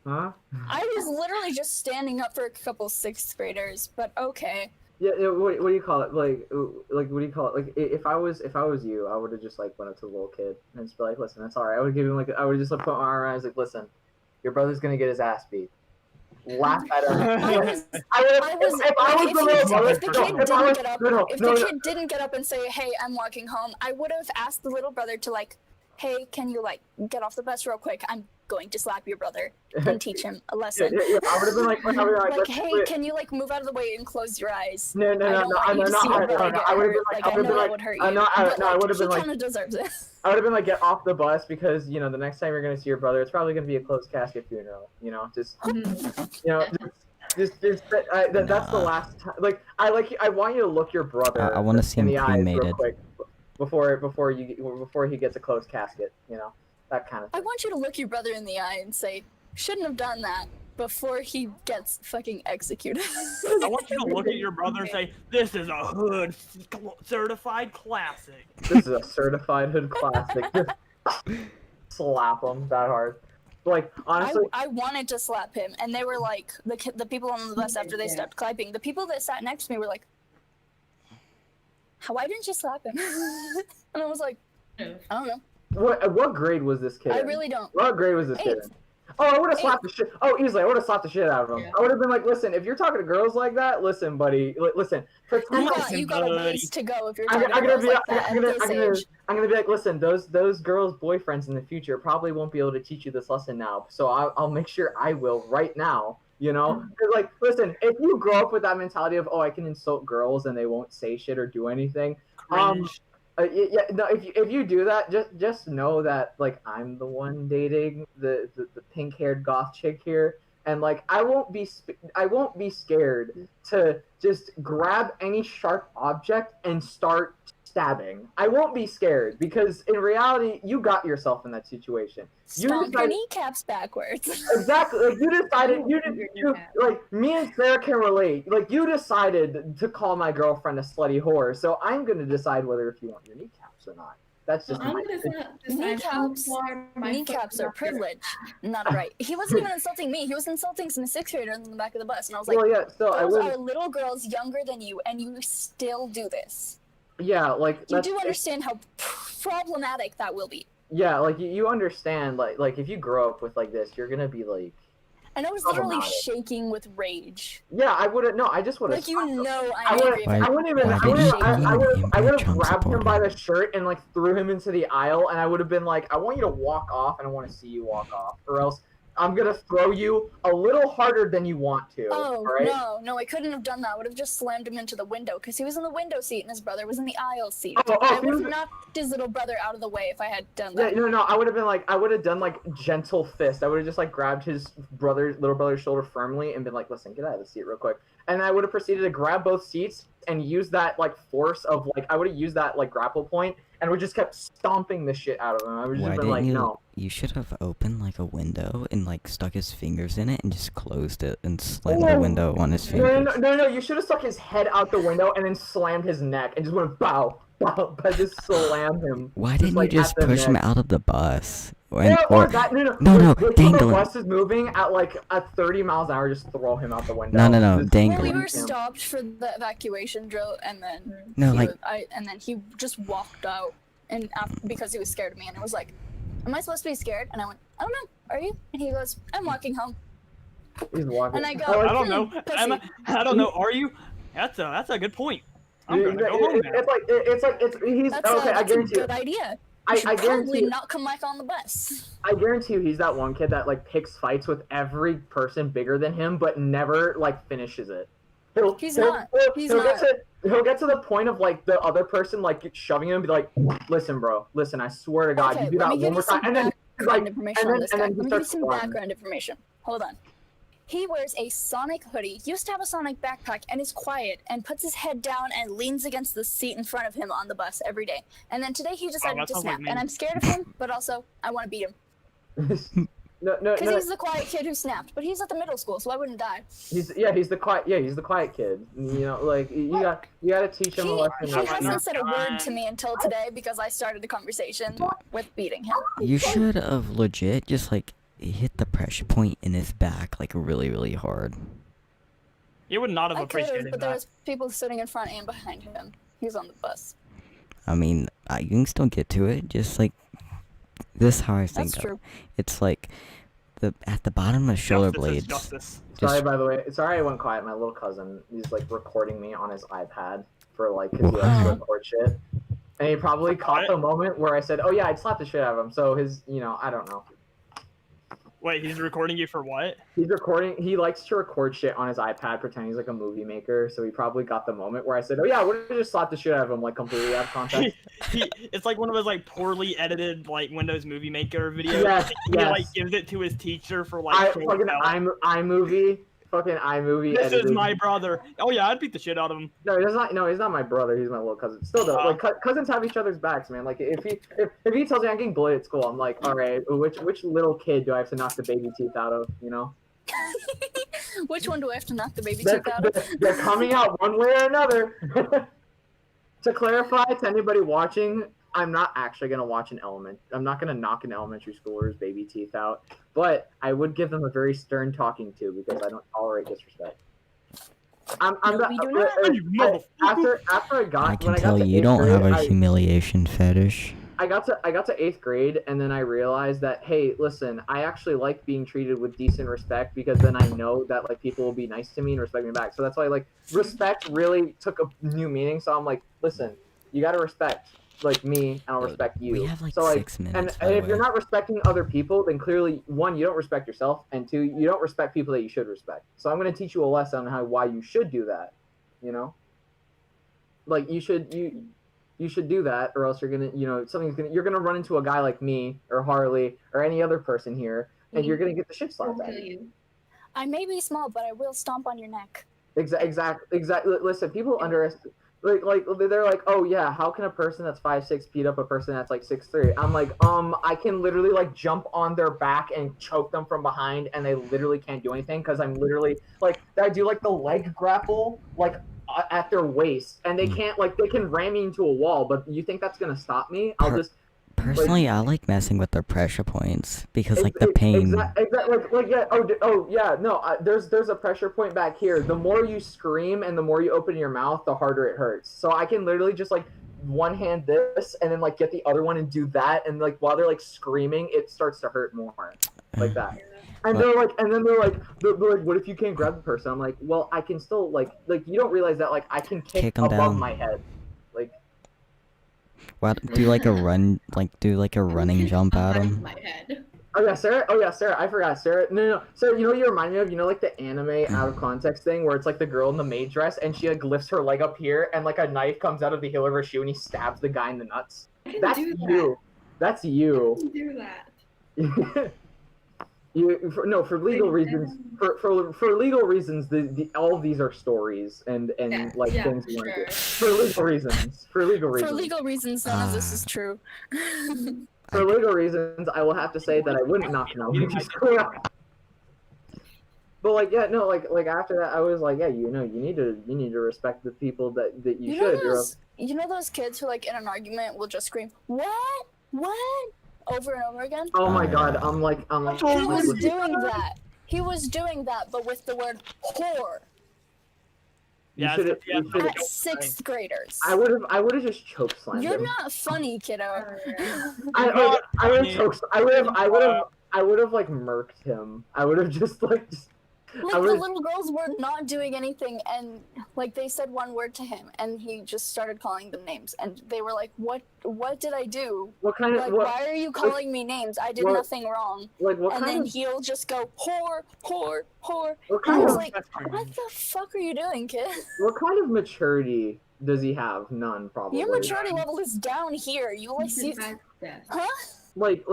Huh? I was literally just standing up for a couple 6th graders, but okay. Yeah. What do you call it? Like what do you call it? Like if I was you, I would have just like went up to the little kid and just be like, listen, that's all right. I would give him I would just like put my arm around. I was like, listen, your brother's gonna get his ass beat. Laugh at him. If the kid didn't get up and say, hey, I'm walking home, I would have asked the little brother to like, hey, can you like get off the bus real quick? I'm going to slap your brother and teach him a lesson. Yeah, I would have been like, Like, hey, can you like move out of the way and close your eyes? No, I don't want you to see my brother get I would have hurt. been like, Like, I know that would hurt you. I would have He been like, kind of deserves it. I would have been like, get off the bus because the next time you're gonna see your brother, it's probably gonna be a closed casket funeral. Just that's the last time. Like, I want you to look your brother. I want to see in him the eyes real cremated. quick before he gets a closed casket. That kind of I thing. want you to look your brother in the eye and say, shouldn't have done that before he gets fucking executed. I want you to look at your brother and say, this is a hood certified classic. This is a certified hood classic. Just slap him that hard. Like, honestly, I wanted to slap him, and they were like, the people on the bus after they stopped clapping, the people that sat next to me were like, why didn't you slap him? And I was like, I don't know. what grade was this kid I in? really don't. What grade was this kid Eighth. in? Oh, I would have slapped the shit. Oh, easily, I would have slapped the shit out of him. Yeah. I would have been like, listen, if you're talking to girls like that, listen, buddy, listen. Pretend You got a ways to go if you're I'm talking gonna about be like that at this age. I'm gonna be like, listen, those girls' boyfriends in the future probably won't be able to teach you this lesson now. So I'll make sure I will right now. 'Cause, like, listen, if you grow up with that mentality of, oh, I can insult girls and they won't say shit or do anything, Cringe. no, if you do that, just know that like I'm the one dating the pink-haired goth chick here, and like I won't be scared to just grab any sharp object and start stabbing, I won't be scared because in reality, you got yourself in that situation. Stomp your kneecaps backwards. Exactly. Like you decided, like me and Sarah can relate. Like you decided to call my girlfriend a slutty whore, so I'm gonna decide whether if you want your kneecaps or not. That's just I'm my gonna decide how far my Kneecaps foot are can go. privilege, not a right. He wasn't even insulting me. He was insulting some 6th graders in the back of the bus, and I was like, well, yeah. So I "Those would. are little girls younger than you, and you still do this. Yeah, like You that's, do understand how problematic that will be." yeah, like you understand, like if you grow up with like this, you're gonna be like. And I was literally Problematic. shaking with rage. Yeah, I wouldn't. No, I just would have. Like, you know I I'm would. angry. I wouldn't even. Why I would did have. you I would. be I would have Trump grabbed him by supporter? the shirt and like threw him into the aisle, and I would have been like, "I want you to walk off, and I want to see you walk off, or else I'm gonna throw you a little harder than you want to." Oh, all right? no, I couldn't have done that. I would have just slammed him into the window, because he was in the window seat and his brother was in the aisle seat. Oh, I he would was- have knocked his little brother out of the way if I had done Yeah, that. no, I would have been like, I would have done like gentle fist. I would have just like grabbed his little brother's shoulder firmly and been like, "Listen, get out of the seat real quick." And I would have proceeded to grab both seats and use that like force of like I would have used that like grapple point and would just kept stomping the shit out of him. I would just Why been didn't like, you? "No." You should have opened like a window and like stuck his fingers in it and just closed it and slammed the window on his fingers. No, you should have stuck his head out the window and then slammed his neck and just went bow, bow, but just slammed him. Why didn't like, you just at the push him neck. out of the bus? Or Or that, no, no, wait till dangle the him. bus is moving at like at 30 miles an hour, just throw him out the window. No, Just dangle Well, we him. were stopped for the evacuation drill, and then No, he like- and then he just walked out, and because he was scared of me, and I was like, "Am I supposed to be scared?" And I went, "I don't know. Are you?" And he goes, "I'm walking home." He's walking. And I go, I don't know. pussy. I don't know. Are you? That's a good point. I'm gonna go home now. It's he's That's, okay. I that's a guarantee you. good idea. I You should guarantee probably you. not come back on the bus. I guarantee you, he's that one kid that like picks fights with every person bigger than him, but never like finishes it. He's He'll not. He'll get to the point of like the other person like shoving him and be like, "Listen, bro. Listen, I swear to God, Okay, you do let that me one give more you some time." And then he's background like, information and on then this and guy. then he Let me give you starts some running. background information. Hold on. He wears a Sonic hoodie, used to have a Sonic backpack, and is quiet, and puts his head down and leans against the seat in front of him on the bus every day. And then today he decided that to sounds like snap, me. and I'm scared of him, but also I want to beat him. No, Because he's the quiet kid who snapped, but he's at the middle school, so I wouldn't die. he's the quiet kid. You know, like you got to teach him a lesson. He not to hasn't not- said a word to me until today because I started a conversation with beating him. You should have legit just like hit the pressure point in his back like really, really hard. You would not have I could have, appreciated but there that. was people sitting in front and behind him. He was on the bus. I mean, you can still get to it. Just like this, how I think That's of true. it's like at the bottom of shoulder Justice is blades. justice. Sorry, Just by the way. Sorry, I went quiet. My little cousin, he's like recording me on his iPad for like, cause he likes to Wow. record shit. And he probably caught the moment where I said, "Oh yeah, I'd slap the shit out of him." So his, I don't know. Wait, he's recording you for what? He's recording. He likes to record shit on his iPad, pretend he's like a movie maker. So he probably got the moment where I said, "Oh yeah, I would have just slapped the shit out of him, like completely out of context." It's like one of those like poorly edited like Windows Movie Maker videos. Yes, He yes. like gives it to his teacher for like troll fucking help. iMovie. Fucking iMovie. This edited. is my brother. Oh yeah, I'd beat the shit out of him. No, he's not. No, he's not my brother. He's my little cousin. Still though, like cousins have each other's backs, man. Like if he tells me I'm getting bullied at school, I'm like, all right, which little kid do I have to knock the baby teeth out of? You know? Which one do I have to knock the baby teeth out of? They're coming out one way or another. To clarify to anybody watching, I'm not actually gonna I'm not gonna knock an elementary schooler's baby teeth out, but I would give them a very stern talking to because I don't tolerate disrespect. I'm No, we do not. You motherfucker. after I got I when can I got tell to you 8th don't grade, have a humiliation fetish. I got to 8th grade, and then I realized that, hey, listen, I actually like being treated with decent respect because then I know that like people will be nice to me and respect me back. So that's why like respect really took a new meaning. So I'm like, listen, you gotta respect like me, and I'll respect you. We have like so, 6 minutes. by and the if you're way. not respecting other people, then clearly 1, you don't respect yourself, and 2, you don't respect people that you should respect. So I'm gonna teach you a lesson on why you should do that. You know, like you should do that, or else you're gonna, you're gonna run into a guy like me or Harley or any other person here, and you're gonna get the shit slapped I'll out kill of you. you. I may be small, but I will stomp on your neck. Exactly. Listen, people like they're like, oh yeah, how can a person that's 5'6" beat up a person that's like 6'3"? I'm like, I can literally like jump on their back and choke them from behind, and they literally can't do anything because I'm literally like I do like the leg grapple like at their waist, and they can't like they can ram me into a wall. But you think that's gonna stop me? I'll just Personally, I like messing with their pressure points because like the pain. Exactly. Like yeah. Oh yeah. No. There's a pressure point back here. The more you scream and the more you open your mouth, the harder it hurts. So I can literally just like one hand this and then like get the other one and do that, and like while they're like screaming, it starts to hurt more, like that. And they're like, they're like, what if you can't grab the person? I'm like, well, I can still like you don't realize that like I can kick 'em above down. my head, like. Well, do like a run, like do like a running jump at him. My head. Oh yeah, Sarah. I forgot Sarah. No. Sarah, you know what you remind me of? You know, like the anime out of context thing where it's like the girl in the maid dress and she like lifts her leg up here and like a knife comes out of the heel of her shoe and he stabs the guy in the nuts. That's you. That's you. I can do that. For legal reasons. For legal reasons, all of these are stories and like things you want to do. For legal reasons. For legal reasons, none of this is true. For legal reasons, I will have to say that I wouldn't knock an elementary school out. But like, yeah, no, like after that, I was like, yeah, you need to respect the people that you should. You know those kids who like in an argument will just scream, "What? What?" over and over again? Oh my god, I'm like. He was doing that. He was doing that, but with the word whore. Yeah, At 6th graders. I would have just choke slammed You're him. not funny, kiddo. I would have like murked him. I would have just like. Like, the little girls were not doing anything, and, like, they said one word to him, and he just started calling them names, and they were like, what did I do? What kind of, like, why are you calling me names? I did nothing wrong. Like, what and kind then of... he'll just go, whore. What And I kind was of... like, what the fuck are you doing, kid? What kind of maturity does he have? None, probably. Your maturity level is down here. You, like, see... Huh? Like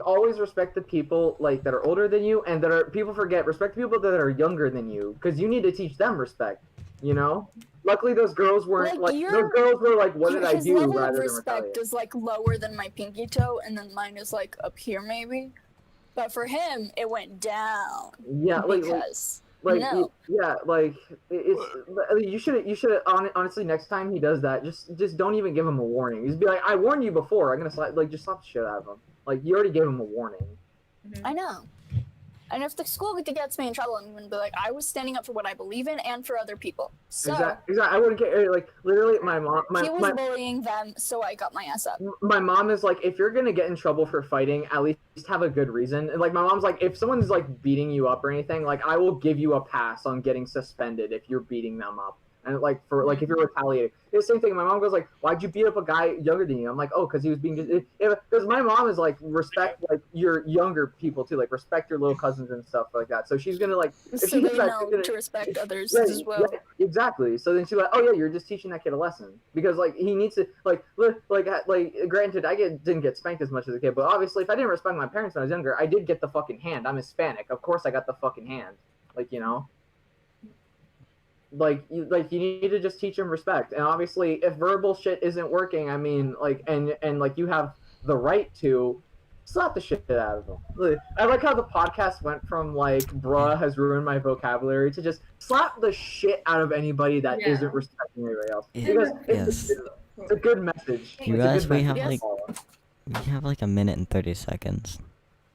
always respect the people like that are older than you, and that are people forget respect the people that are younger than you, because you need to teach them respect. You know. Luckily, those girls weren't like those girls were like, "What did I do?" His level rather of than respect retaliate. is like lower than my pinky toe, and then mine is like up here maybe. But for him, it went down. Yeah, because you should honestly, next time he does that, just don't even give him a warning. Just be like, I warned you before. I'm gonna just slap the shit out of him. Like, you already gave him a warning. I know. And if the school gets me in trouble, I'm gonna be like, I was standing up for what I believe in and for other people. So exactly. I wouldn't care. Like, literally, my mom. He was bullying them, so I got my ass up. My mom is like, if you're gonna get in trouble for fighting, at least have a good reason. And like, my mom's like, if someone's like beating you up or anything, like, I will give you a pass on getting suspended if you're beating them up. And like, for like, if you're retaliating, it's the same thing. My mom goes like, why'd you beat up a guy younger than you? I'm like, oh, because he was being, because my mom is like, respect like your younger people too, like respect your little cousins and stuff like that. So she's gonna like, if so she does they that, know to respect others as well. Yeah, exactly. So then she's like, oh yeah, you're just teaching that kid a lesson, because like he needs to like granted, didn't get spanked as much as a kid, but obviously if I didn't respect my parents when I was younger, I did get the fucking hand. I'm Hispanic, of course I got the fucking hand. Like, you know. Like you need to just teach them respect, and obviously if verbal shit isn't working, I mean, like, and like you have the right to slap the shit out of them. I like how the podcast went from like bruh has ruined my vocabulary to just slap the shit out of anybody that isn't respecting anybody else, because it's a good message. You guys, we have like a minute and 30 seconds.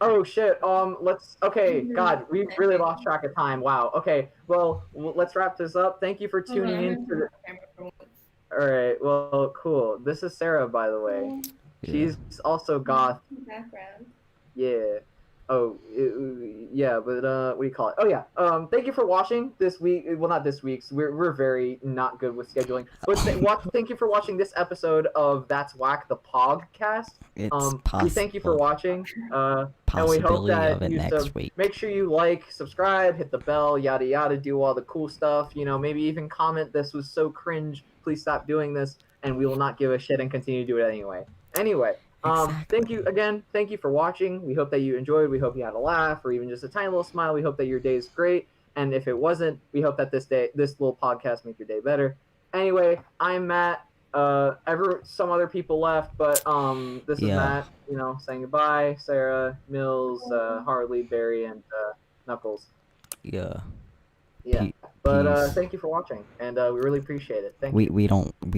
Oh shit, God, we really lost track of time. Wow. Okay, well, let's wrap this up. Thank you for tuning in to Alright, well, cool. This is Sarah, by the way. Yeah. She's also goth. Background. Yeah. Oh, yeah, but what do you call it? Oh yeah. Thank you for watching this week. Well, not this week's. We're very not good with scheduling. But thank you for watching this episode of That's Whack, the Pogcast. We thank you for watching. And we hope that you make sure you like, subscribe, hit the bell, yada yada, do all the cool stuff. You know, maybe even comment, "This was so cringe. Please stop doing this," and we will not give a shit and continue to do it anyway. Thank you again. Thank you for watching. We hope that you enjoyed. We hope you had a laugh or even just a tiny little smile. We hope that your day is great. And if it wasn't, we hope that this little podcast make your day better. Anyway, I'm Matt. Some other people left, but this is Yeah. Matt. You know, saying goodbye. Sarah, Mills, Harley, Barry, and Knuckles. Yeah. Yeah. Pe- But peace. thank you for watching, and we really appreciate it. Thank you. We don't